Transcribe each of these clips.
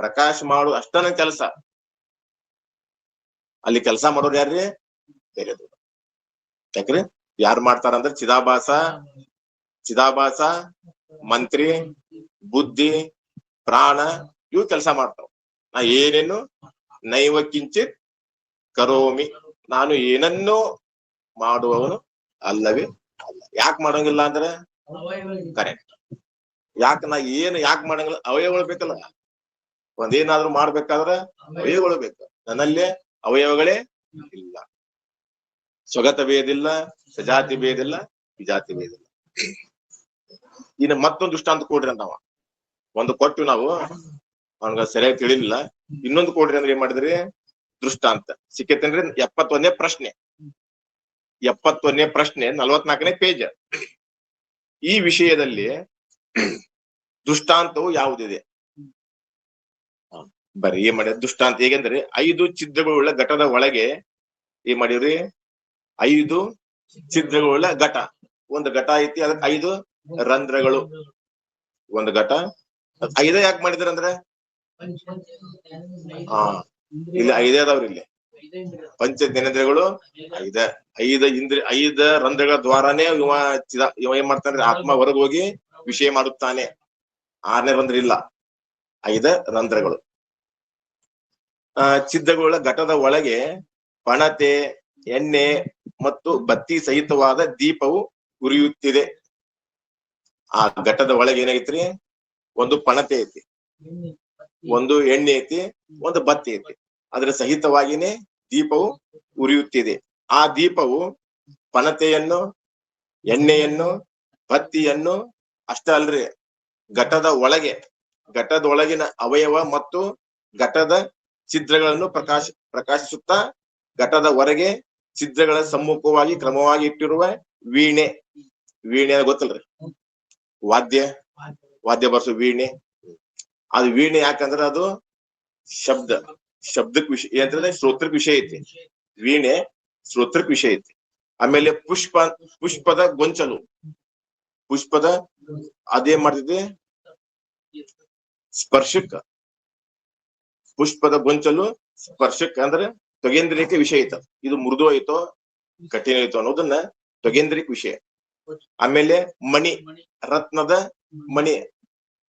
ಪ್ರಕಾಶ ಮಾಡು ಅಷ್ಟ ನನ್ ಕೆಲಸ. ಅಲ್ಲಿ ಕೆಲಸ ಮಾಡೋರು ಯಾರ್ರಿ? ಬೇರೆದು. ಯಾಕ್ರಿ ಯಾರು ಮಾಡ್ತಾರಂದ್ರೆ ಚಿದಾಭಾಸ, ಮಂತ್ರಿ, ಬುದ್ಧಿ, ಪ್ರಾಣ ಇವು ಕೆಲಸ ಮಾಡ್ತಾವ. ನಾ ಏನೇನು ನೈವ ಕಿಂಚಿತ್ ಕರೋಮಿ, ನಾನು ಏನನ್ನೂ ಮಾಡುವವನು ಅಲ್ಲವೇ ಅಲ್ಲ. ಯಾಕೆ ಮಾಡಂಗಿಲ್ಲ ಅಂದ್ರೆ ಕರೆಕ್ಟ್. ನಾ ಯಾಕೆ ಮಾಡಂಗಿಲ್ಲ? ಅವಯವಗಳು ಬೇಕಲ್ಲ. ಒಂದೇನಾದ್ರೂ ಮಾಡ್ಬೇಕಾದ್ರೆ ಅವಯವಗಳು ಬೇಕು. ನನ್ನಲ್ಲೇ ಅವಯವಗಳೇ ಇಲ್ಲ. ಸ್ವಗತ ಭೇದಿಲ್ಲ, ಸಜಾತಿ ಭೇದಿಲ್ಲ, ವಿಜಾತಿ ಭೇದಿಲ್ಲ. ಇನ್ನು ಮತ್ತೊಂದು ದೃಷ್ಟಾಂತ ಕೊಡ್ರಿ ಅಂತ ಒಂದು ಕೊಟ್ಟು ನಾವು ಅವನ್ಗ ಸರಿಯಾಗಿ ತಿಳಿಲಿಲ್ಲ. ಇನ್ನೊಂದು ಕೊಡ್ರಿ ಅಂದ್ರೆ ಏನ್ ಮಾಡಿದ್ರಿ? ದೃಷ್ಟಾಂತ ಸಿಕ್ಕೇತೇನ್ರಿ? 71ನೇ ಪ್ರಶ್ನೆ 44ನೇ ಪೇಜ್. ಈ ವಿಷಯದಲ್ಲಿ ದೃಷ್ಟಾಂತವು ಯಾವುದಿದೆ? ಬರ್ರಿ ಏನ್ ಮಾಡಿದ ದೃಷ್ಟಾಂತ ಹೇಗೆಂದ್ರೆ 5 ಛಿದ್ರಗಳುಳ್ಳ ಘಟದ ಒಳಗೆ ಏನ್ ಮಾಡಿವ್ರಿ? 5 ಛಿದ್ರಗಳುಳ್ಳ ಘಟ. ಒಂದು ಘಟ ಐತಿ, ಅದಕ್ಕೆ 5 ರಂಧ್ರಗಳು. ಒಂದು ಘಟ 5 ಯಾಕೆ ಮಾಡಿದ್ರ ಅಂದ್ರೆ ಇಲ್ಲಿ 5 ಅದಾವ್ರಿ. ಇಲ್ಲಿ ಪಂಚ ಜ್ಞಾನೇಂದ್ರಿಯಗಳು 5 ರಂಧ್ರಗಳ ದ್ವಾರಾನೇ ಇವ ಏನ್ ಮಾಡ್ತಾನೆ? ಆತ್ಮ ಹೊರಗೆ ಹೋಗಿ ವಿಷಯ ಮಾಡುತ್ತಾನೆ. 6ನೇ ರಂಧ್ರ ಇಲ್ಲ, 5 ರಂಧ್ರಗಳು. ಛಿದ್ರಗಳುಳ್ಳ ಘಟದ ಒಳಗೆ ಪಣತೆ, ಎಣ್ಣೆ ಮತ್ತು ಬತ್ತಿ ಸಹಿತವಾದ ದೀಪವು ಉರಿಯುತ್ತಿದೆ. ಆ ಘಟದ ಒಳಗೆ ಏನಾಗೈತ್ರಿ? ಒಂದು ಪಣತೆ ಐತಿ, ಒಂದು ಎಣ್ಣೆ ಐತಿ, ಒಂದು ಬತ್ತಿ ಐತಿ. ಅದರ ಸಹಿತವಾಗಿನೇ ದೀಪವು ಉರಿಯುತ್ತಿದೆ. ಆ ದೀಪವು ಪಣತೆಯನ್ನು, ಎಣ್ಣೆಯನ್ನು, ಬತ್ತಿಯನ್ನು ಅಷ್ಟ ಅಲ್ರಿ, ಘಟದೊಳಗಿನ ಅವಯವ ಮತ್ತು ಘಟದ ಛಿದ್ರಗಳನ್ನು ಪ್ರಕಾಶಿಸುತ್ತಾ ಘಟದ ಹೊರಗೆ ಛಿದ್ರಗಳ ಸಮ್ಮುಖವಾಗಿ ಕ್ರಮವಾಗಿ ಇಟ್ಟಿರುವ ವೀಣೆ ಗೊತ್ತಲ್ರಿ? ವಾದ್ಯ ಬರ್ಸು ವೀಣೆ. ಅದು ವೀಣೆ ಯಾಕಂದ್ರೆ ಅದು ಶಬ್ದಕ್ ವಿಷಯ ಏನಂದ್ರೆ ಶ್ರೋತ್ರಕ್ ವಿಷಯ ಐತಿ. ವೀಣೆ ಶ್ರೋತ್ರಕ್ ವಿಷಯ ಐತಿ. ಆಮೇಲೆ ಪುಷ್ಪದ ಗೊಂಚಲು, ಅದೇನ್ ಮಾಡ್ತೈತಿ? ಸ್ಪರ್ಶಕ್. ಪುಷ್ಪದ ಗೊಂಚಲು ಸ್ಪರ್ಶಕ್ ಅಂದ್ರೆ ತ್ವಗೇಂದ್ರಿಯಕ್ಕೆ ವಿಷಯ ಐತ. ಇದು ಮೃದು ಐತೋ ಕಠಿಣ ಐತೋ ಅನ್ನೋದನ್ನ ತ್ವಗೇಂದ್ರಿಕ ವಿಷಯ. ಆಮೇಲೆ ಮಣಿ, ರತ್ನದ ಮಣಿ,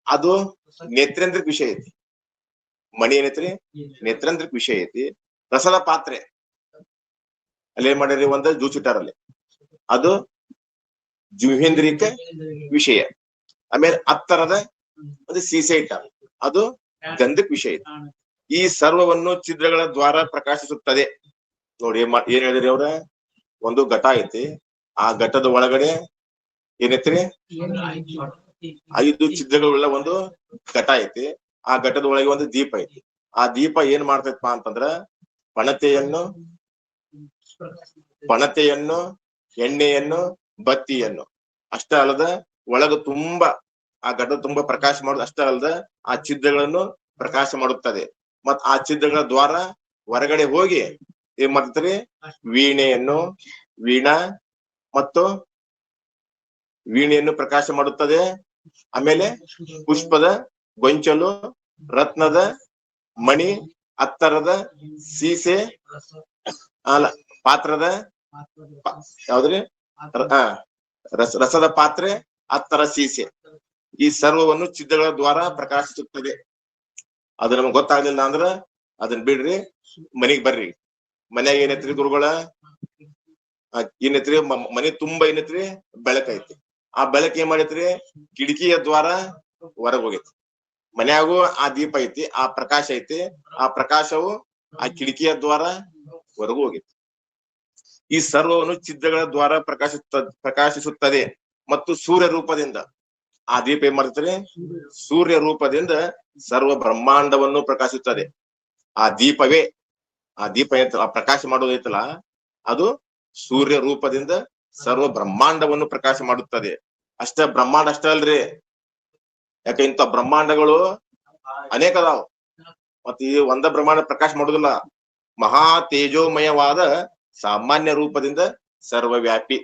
ಅದು ನೇತ್ರೇಂದ್ರಿಕ ವಿಷಯ ಐತಿ. ಮಣಿ ಏನೈತ್ರಿ? ನೇತ್ರೇಂದ್ರಿಕ ವಿಷಯ ಐತಿ. ರಸದ ಪಾತ್ರೆ ಅಲ್ಲಿ ಏನ್ ಮಾಡಿರಿ? ಒಂದು ಜ್ಯೂಸ್ ಇಟ್ಟಾರಲ್ಲಿ, ಅದು ಜಿಹ್ವೇಂದ್ರಿಕ ವಿಷಯ. ಆಮೇಲೆ ಅತ್ತರದ ಒಂದು ಸೀಸೆ ಇಟ್ಟಾರ, ಅದು ಗಂಧಕ ವಿಷಯ ಐತಿ. ಈ ಸರ್ವವನ್ನು ಛಿದ್ರಗಳ ದ್ವಾರ ಪ್ರಕಾಶಿಸುತ್ತದೆ. ನೋಡಿ ಏನ್ ಹೇಳಿದ್ರಿ ಅವ್ರ? ಒಂದು ಘಟ ಐತಿ, ಆ ಘಟದ ಒಳಗಡೆ ಏನೈತ್ರಿ? 5 ಛಿದ್ರಗಳುಳ್ಳ ಒಂದು ಘಟ ಐತಿ. ಆ ಘಟದ ಒಳಗೆ ಒಂದು ದೀಪ ಐತಿ. ಆ ದೀಪ ಏನ್ ಮಾಡ್ತೈತಪ್ಪ ಅಂತಂದ್ರ ಪಣತೆಯನ್ನು, ಎಣ್ಣೆಯನ್ನು, ಬತ್ತಿಯನ್ನು ಅಷ್ಟ ಅಲ್ಲದ ಒಳಗ ತುಂಬಾ ಆ ಘಟ ತುಂಬಾ ಪ್ರಕಾಶ ಮಾಡೋದು ಅಷ್ಟ ಅಲ್ಲದ ಆ ಛಿದ್ರಗಳನ್ನು ಪ್ರಕಾಶ ಮಾಡುತ್ತದೆ. ಮತ್ ಆ ಛಿದ್ರಗಳ ದ್ವಾರ ಹೊರಗಡೆ ಹೋಗಿ ಏನ್ ಮಾಡ್ತೈತ್ರಿ? ವೀಣೆಯನ್ನು ಪ್ರಕಾಶ ಮಾಡುತ್ತದೆ. ಆಮೇಲೆ ಪುಷ್ಪದ ಗೊಂಚಲು, ರತ್ನದ ಮಣಿ, ಅತ್ತರದ ಸೀಸೆ, ಪಾತ್ರದ ಯಾವ್ದ್ರಿ? ರಸದ ಪಾತ್ರೆ, ಅತ್ತರ ಸೀಸೆ, ಈ ಸರ್ವವನ್ನು ಛಿದ್ರಗಳ ದ್ವಾರ ಪ್ರಕಾಶಿಸುತ್ತದೆ. ಅದು ನಮ್ಗೆ ಗೊತ್ತಾಗ್ಲಿಲ್ಲ ಅಂದ್ರ ಅದನ್ನ ಬಿಡ್ರಿ, ಮನಿಗ್ ಬರ್ರಿ. ಮನ್ಯಾಗ ಏನೈತ್ರಿ ಗುರುಗಳ? ಏನೈತ್ರಿ? ಮನೆ ತುಂಬಾ ಏನೈತ್ರಿ? ಬೆಳಕೈತಿ. ಆ ಬೆಳಕ್ ಏನ್ ಮಾಡೈತ್ರಿ? ಕಿಟಕಿಯ ದ್ವಾರ ಹೊರಗ್ ಹೋಗೈತಿ. ಮನ್ಯಾಗೂ ಆ ದೀಪ ಐತಿ, ಆ ಪ್ರಕಾಶ ಐತಿ. ಆ ಪ್ರಕಾಶವು ಆ ಕಿಟಕಿಯ ದ್ವಾರ ಹೊರಗು ಹೋಗೈತಿ. ಈ ಸರ್ವವನ್ನು ಛಿದ್ರಗಳ ದ್ವಾರ ಪ್ರಕಾಶಿಸುತ್ತದೆ. ಮತ್ತು ಸೂರ್ಯ ರೂಪದಿಂದ ಆ ದೀಪ ಏನ್ ಮಾಡ್ತೈತ್ರಿ? ಸೂರ್ಯ ರೂಪದಿಂದ ಸರ್ವ ಬ್ರಹ್ಮಾಂಡವನ್ನು ಪ್ರಕಾಶಿಸುತ್ತದೆ. ಆ ದೀಪವೇ, ಆ ದೀಪ ಆ ಪ್ರಕಾಶ ಮಾಡೋದೈತಲ್ಲ, ಅದು ಸೂರ್ಯ ರೂಪದಿಂದ ಸರ್ವ ಬ್ರಹ್ಮಾಂಡವನ್ನು ಪ್ರಕಾಶ ಮಾಡುತ್ತದೆ. ಬ್ರಹ್ಮಾಂಡ ಅಷ್ಟ ಅಲ್ರಿ, ಯಾಕೆ ಇಂಥ ಬ್ರಹ್ಮಾಂಡಗಳು ಅನೇಕ ಅದಾವ. ಮತ್ತೆ ಈ ಒಂದ ಬ್ರಹ್ಮಾಂಡ ಪ್ರಕಾಶ ಮಾಡುದಿಲ್ಲ. ಮಹಾ ತೇಜೋಮಯವಾದ ಸಾಮಾನ್ಯ ರೂಪದಿಂದ ಸರ್ವವ್ಯಾಪಿ.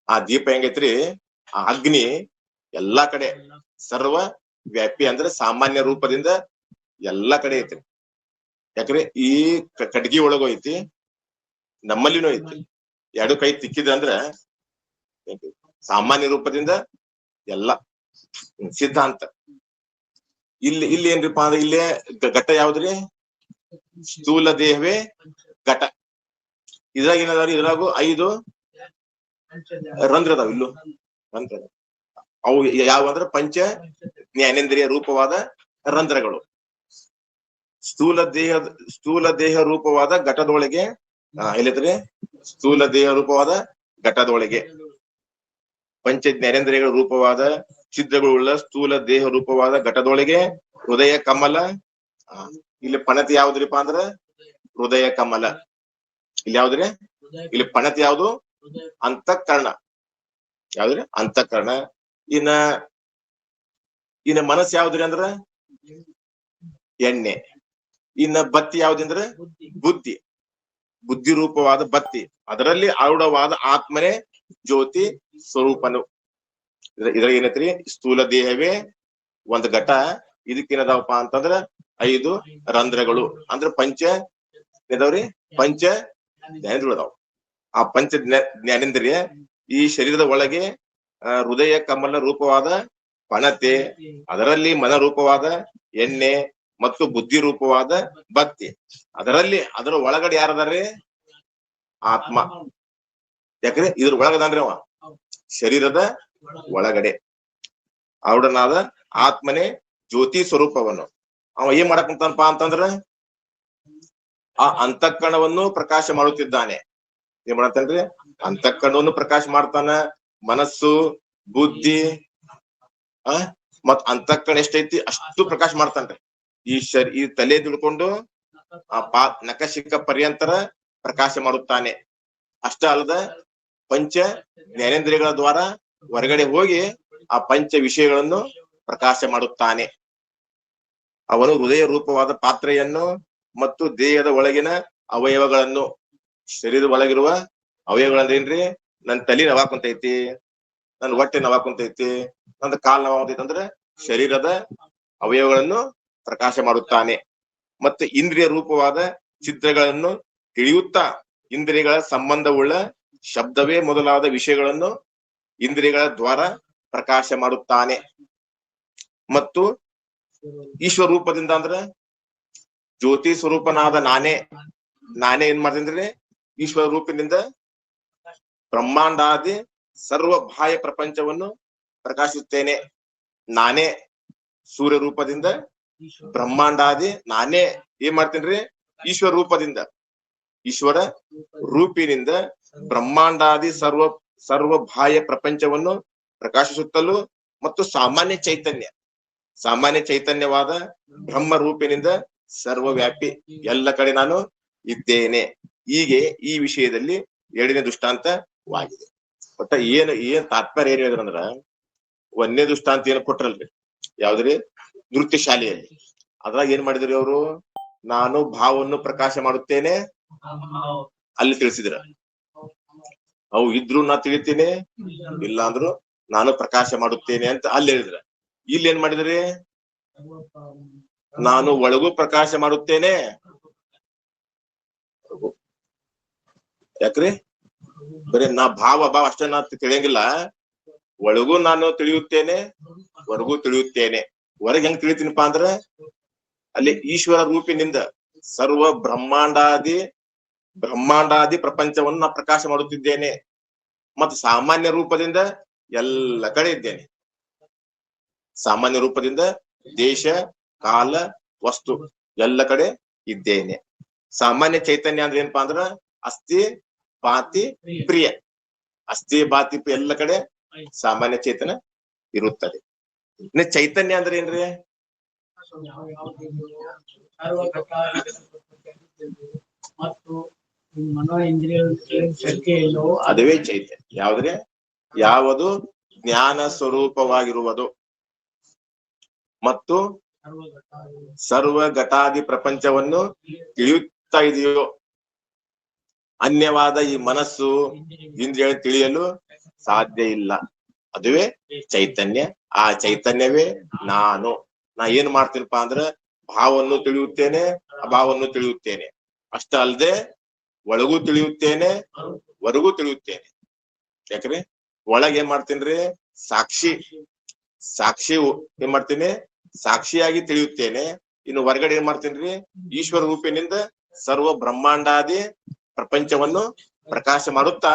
ಆ ದೀಪ ಹೆಂಗೈತ್ರಿ? ಆ ಅಗ್ನಿ ಎಲ್ಲಾ ಕಡೆ ಸರ್ವ ವ್ಯಾಪಿ ಅಂದ್ರೆ ಸಾಮಾನ್ಯ ರೂಪದಿಂದ ಎಲ್ಲಾ ಕಡೆ ಐತ್ರಿ. ಯಾಕ್ರಿ ಈ ಕಟ್ಗಿ ಒಳಗೂ ಐತಿ, ನಮ್ಮಲ್ಲಿನೂ ಐತಿ. ಎರಡು ಕೈ ತಿಕ್ಕಿದ ಅಂದ್ರ ಸಾಮಾನ್ಯ ರೂಪದಿಂದ ಎಲ್ಲ ಸಿದ್ಧಾಂತ. ಇಲ್ಲಿ ಏನ್ರಿಪಾ ಅಂದ್ರೆ ಇಲ್ಲೇ ಘಟ ಯಾವ್ದ್ರಿ? ಸ್ಥೂಲ ದೇಹವೇ ಘಟ. ಇದ್ರಾಗ ಏನದಾವ್ರಿ? ಇದ್ರಾಗು 5 ರಂಧ್ರ ಅದಾವ. ಇಲ್ಲೂ ರಂಧ್ರ ಅವು ಯಾವ ಅಂದ್ರ ಪಂಚ ಜ್ಞಾನೇಂದ್ರಿಯ ರೂಪವಾದ ರಂಧ್ರಗಳು. ಸ್ಥೂಲ ದೇಹ ರೂಪವಾದ ಘಟದೊಳಗೆ ಎಲ್ಲಿದ್ರಿ? ಸ್ಥೂಲ ದೇಹ ರೂಪವಾದ ಘಟದೊಳಗೆ ಪಂಚ ಜ್ಞಾನೇಂದ್ರಿಯಗಳ ರೂಪವಾದ ಛಿದ್ರಗಳುಳ್ಳ ಸ್ಥೂಲ ದೇಹ ರೂಪವಾದ ಘಟದೊಳಗೆ ಹೃದಯ ಕಮಲ. ಇಲ್ಲಿ ಪಣತಿ ಯಾವ್ದ್ರಿಪ ಅಂದ್ರ ಹೃದಯ ಕಮಲ. ಇಲ್ಲಿ ಯಾವ್ದ್ರಿ? ಇಲ್ಲಿ ಪಣತಿ ಯಾವ್ದು? ಅಂತಃಕರಣ. ಯಾವ್ದ್ರಿ? ಅಂತಃಕರಣ. ಇನ್ನ ಮನಸ್ಸು ಯಾವ್ದ್ರಿ ಅಂದ್ರ ಎಣ್ಣೆ. ಇನ್ನ ಬತ್ತಿ ಯಾವ್ದಂದ್ರ ಬುದ್ಧಿ. ಬುದ್ಧಿ ರೂಪವಾದ ಬತ್ತಿ. ಅದರಲ್ಲಿ ಆರೂಢವಾದ ಆತ್ಮನೇ ಜ್ಯೋತಿ ಸ್ವರೂಪನು. ಇದ್ರಾಗ ಏನೈತ್ರಿ? ಸ್ಥೂಲ ದೇಹವೇ ಒಂದ್ ಘಟ. ಇದಕ್ಕೇನದಾವಪ್ಪ ಅಂತಂದ್ರ 5 ರಂಧ್ರಗಳು. ಅಂದ್ರ ಪಂಚ ಇದಾವ್ರಿ, ಪಂಚ ಜ್ಞಾನೇಂದ್ರಿಯ ಅದಾವ. ಆ ಪಂಚ ಜ್ಞಾನೇಂದ್ರಿಯ ಈ ಶರೀರದ ಒಳಗೆ ಹೃದಯ ಕಮಲ ರೂಪವಾದ ಪಣತೆ, ಅದರಲ್ಲಿ ಮನ ರೂಪವಾದ ಎಣ್ಣೆ ಮತ್ತು ಬುದ್ಧಿ ರೂಪವಾದ ಭಕ್ತಿ. ಅದರ ಒಳಗಡೆ ಯಾರದಾರ್ರಿ? ಆತ್ಮ. ಯಾಕ್ರಿ? ಇದ್ರ ಒಳಗದಾನ್ರಿ ಅವ. ಶರೀರದ ಒಳಗಡೆ ಆರುಢನಾದ ಆತ್ಮನೇ ಜ್ಯೋತಿ ಸ್ವರೂಪವನ್ನು ಅವ ಏನ್ ಮಾಡಕ್ ಕುಂತಾನಪ್ಪ ಅಂತಂದ್ರ ಆ ಅಂತಃಕರಣವನ್ನು ಪ್ರಕಾಶ ಮಾಡುತ್ತಿದ್ದಾನೆ. ಏನ್ ಮಾಡತ್ತನ್ರಿ? ಅಂತಃಕರಣವನ್ನು ಪ್ರಕಾಶ ಮಾಡ್ತಾನ. ಮನಸ್ಸು, ಬುದ್ಧಿ ಮತ್ ಅಂತಃಕರಣ ಎಷ್ಟೈತಿ ಅಷ್ಟು ಪ್ರಕಾಶ ಮಾಡ್ತಾನ್ರಿ. ಈ ತಲೆ ತಿಳ್ಕೊಂಡು ಆ ನಖಶಿಖ ಪರ್ಯಂತರ ಪ್ರಕಾಶ ಮಾಡುತ್ತಾನೆ. ಅಷ್ಟ ಅಲ್ಲದ ಪಂಚ ಜ್ಞಾನೇಂದ್ರಿಯಗಳ ದ್ವಾರ ಹೊರಗಡೆ ಹೋಗಿ ಆ ಪಂಚ ವಿಷಯಗಳನ್ನು ಪ್ರಕಾಶ ಮಾಡುತ್ತಾನೆ. ಅವನು ಹೃದಯ ರೂಪವಾದ ಪಾತ್ರೆಯನ್ನು ಮತ್ತು ದೇಹದ ಒಳಗಿನ ಅವಯವಗಳನ್ನು, ಶರೀರದ ಒಳಗಿರುವ ಅವಯವಗಳಂದ್ರೇನ್ರಿ? ನನ್ ತಲೆ ನವಾಕುಂತೈತಿ, ನನ್ ಹೊಟ್ಟೆ ನವಾಕುಂತೈತಿ, ನಂದು ಕಾಲ್ ನವಾಕುಂತೈತಿ ಅಂದ್ರೆ ಶರೀರದ ಅವಯವಗಳನ್ನು ಪ್ರಕಾಶ ಮಾಡುತ್ತಾನೆ. ಮತ್ತೆ ಇಂದ್ರಿಯ ರೂಪವಾದ ಚಿತ್ರಗಳನ್ನು ತಿಳಿಯುತ್ತಾ ಇಂದ್ರಿಯಗಳ ಸಂಬಂಧವುಳ್ಳ ಶಬ್ದವೇ ಮೊದಲಾದ ವಿಷಯಗಳನ್ನು ಇಂದ್ರಿಯಗಳ ದ್ವಾರ ಪ್ರಕಾಶ ಮಾಡುತ್ತಾನೆ. ಮತ್ತು ಈಶ್ವರ ರೂಪದಿಂದ ಅಂದ್ರ ಜ್ಯೋತಿ ಸ್ವರೂಪನಾದ ನಾನೇ ಏನ್ ಮಾಡ್ತೇನ್ರಿ? ಈಶ್ವರ ರೂಪದಿಂದ ಬ್ರಹ್ಮಾಂಡಾದಿ ಸರ್ವ ಬಾಹ್ಯ ಪ್ರಪಂಚವನ್ನು ಪ್ರಕಾಶಿಸುತ್ತೇನೆ. ನಾನೇ ಸೂರ್ಯ ರೂಪದಿಂದ ಬ್ರಹ್ಮಾಂಡಾದಿ ನಾನೇ ಏನ್ ಮಾಡ್ತೇನ್ರಿ? ಈಶ್ವರ ರೂಪದಿಂದ, ಈಶ್ವರ ರೂಪಿನಿಂದ ಬ್ರಹ್ಮಾಂಡಾದಿ ಸರ್ವ ಬಾಹ್ಯ ಪ್ರಪಂಚವನ್ನು ಪ್ರಕಾಶಿಸುತ್ತಲೂ ಮತ್ತು ಸಾಮಾನ್ಯ ಚೈತನ್ಯವಾದ ಬ್ರಹ್ಮ ರೂಪಿನಿಂದ ಸರ್ವವ್ಯಾಪಿ ಎಲ್ಲ ಕಡೆ ನಾನು ಇದ್ದೇನೆ. ಹೀಗೆ ಈ ವಿಷಯದಲ್ಲಿ 2ನೇ ದೃಷ್ಟಾಂತವಾಗಿದೆ. ಒಟ್ಟ ಏನ್ ತಾತ್ಪರ್ಯ ಏನ್ ಹೇಳಿದ್ರಂದ್ರ, 1ನೇ ದೃಷ್ಟಾಂತ ಏನ್ ಕೊಟ್ರಲ್ರಿ? ಯಾವ್ದ್ರಿ? ನೃತ್ಯ ಶಾಲೆಯಲ್ಲಿ. ಅದ್ರಾಗ ಏನ್ ಮಾಡಿದ್ರಿ ಅವರು? ನಾನು ಭಾವವನ್ನು ಪ್ರಕಾಶ ಮಾಡುತ್ತೇನೆ ಅಲ್ಲಿ ತಿಳಿಸಿದ್ರ. ಅವು ಇದ್ರು ನಾ ತಿಳಿತೇನೆ, ಇಲ್ಲ ಅಂದ್ರು ನಾನು ಪ್ರಕಾಶ ಮಾಡುತ್ತೇನೆ ಅಂತ ಅಲ್ಲಿ ಹೇಳಿದ್ರ. ಇಲ್ಲಿ ಏನ್ ಮಾಡಿದ್ರಿ? ನಾನು ಒಳಗೂ ಪ್ರಕಾಶ ಮಾಡುತ್ತೇನೆ. ಯಾಕ್ರಿ? ಬರೀ ನಾ ಭಾವ ಅಷ್ಟೇ ನಾ ತಿಳಿಯಂಗಿಲ್ಲ, ಒಳಗೂ ನಾನು ತಿಳಿಯುತ್ತೇನೆ, ಹೊರಗೂ ತಿಳಿಯುತ್ತೇನೆ. ಹೊರಗೆ ಹೆಂಗ್ ತಿಳಿತೀನಪ್ಪಾ ಅಂದ್ರ ಅಲ್ಲಿ ಈಶ್ವರ ರೂಪಿನಿಂದ ಸರ್ವ ಬ್ರಹ್ಮಾಂಡಾದಿ ಪ್ರಪಂಚವನ್ನು ನಾ ಪ್ರಕಾಶ ಮಾಡುತ್ತಿದ್ದೇನೆ. ಮತ್ತು ಸಾಮಾನ್ಯ ರೂಪದಿಂದ ಎಲ್ಲ ಕಡೆ ಇದ್ದೇನೆ. ಸಾಮಾನ್ಯ ರೂಪದಿಂದ ದೇಶ, ಕಾಲ, ವಸ್ತು ಎಲ್ಲ ಕಡೆ ಇದ್ದೇನೆ. ಸಾಮಾನ್ಯ ಚೈತನ್ಯ ಅಂದ್ರೆ ಏನಪ್ಪಾ ಅಂದ್ರ ಅಸ್ಥಿ ಬಾತಿ ಪ್ರಿಯ. ಅಸ್ಥಿ ಬಾತಿ ಎಲ್ಲ ಕಡೆ ಸಾಮಾನ್ಯ ಚೇತನ ಇರುತ್ತದೆ. ಇನ್ನು ಚೈತನ್ಯ ಅಂದ್ರೆ ಏನ್ರಿ? ಅದುವೇ ಚೈತನ್ಯ. ಯಾವ್ದ್ರೆ? ಯಾವುದು ಜ್ಞಾನ ಸ್ವರೂಪವಾಗಿರುವುದು ಮತ್ತು ಸರ್ವ ಘಟಾದಿ ಪ್ರಪಂಚವನ್ನು ತಿಳಿಯುತ್ತಾ ಇದೆಯೋ, ಅನ್ಯವಾದ ಈ ಮನಸ್ಸು ಇಂದ್ರಿಯ ತಿಳಿಯಲು ಸಾಧ್ಯ ಇಲ್ಲ. ಅದುವೇ ಚೈತನ್ಯ. ಆ ಚೈತನ್ಯವೇ ನಾ ಏನ್ ಮಾಡ್ತೀನಪ್ಪಾ ಅಂದ್ರ ಭಾವವನ್ನು ತಿಳಿಯುತ್ತೇನೆ, ಅಭಾವವನ್ನು ತಿಳಿಯುತ್ತೇನೆ. ಅಷ್ಟ ಅಲ್ಲದೆ ಒಳಗೂ ತಿಳಿಯುತ್ತೇನೆ, ಹೊರಗೂ ತಿಳಿಯುತ್ತೇನೆ. ಯಾಕ್ರಿ ಒಳಗ್ ಏನ್ ಮಾಡ್ತೇನ್ರಿ? ಸಾಕ್ಷಿ ಏನ್ ಮಾಡ್ತೇನೆ? ಸಾಕ್ಷಿಯಾಗಿ ತಿಳಿಯುತ್ತೇನೆ. ಇನ್ನು ಹೊರಗಡೆ ಏನ್ ಮಾಡ್ತೇನ್ರಿ? ಈಶ್ವರ ರೂಪಿನಿಂದ ಸರ್ವ ಬ್ರಹ್ಮಾಂಡಾದಿ ಪ್ರಪಂಚವನ್ನು ಪ್ರಕಾಶ ಮಾಡುತ್ತಾ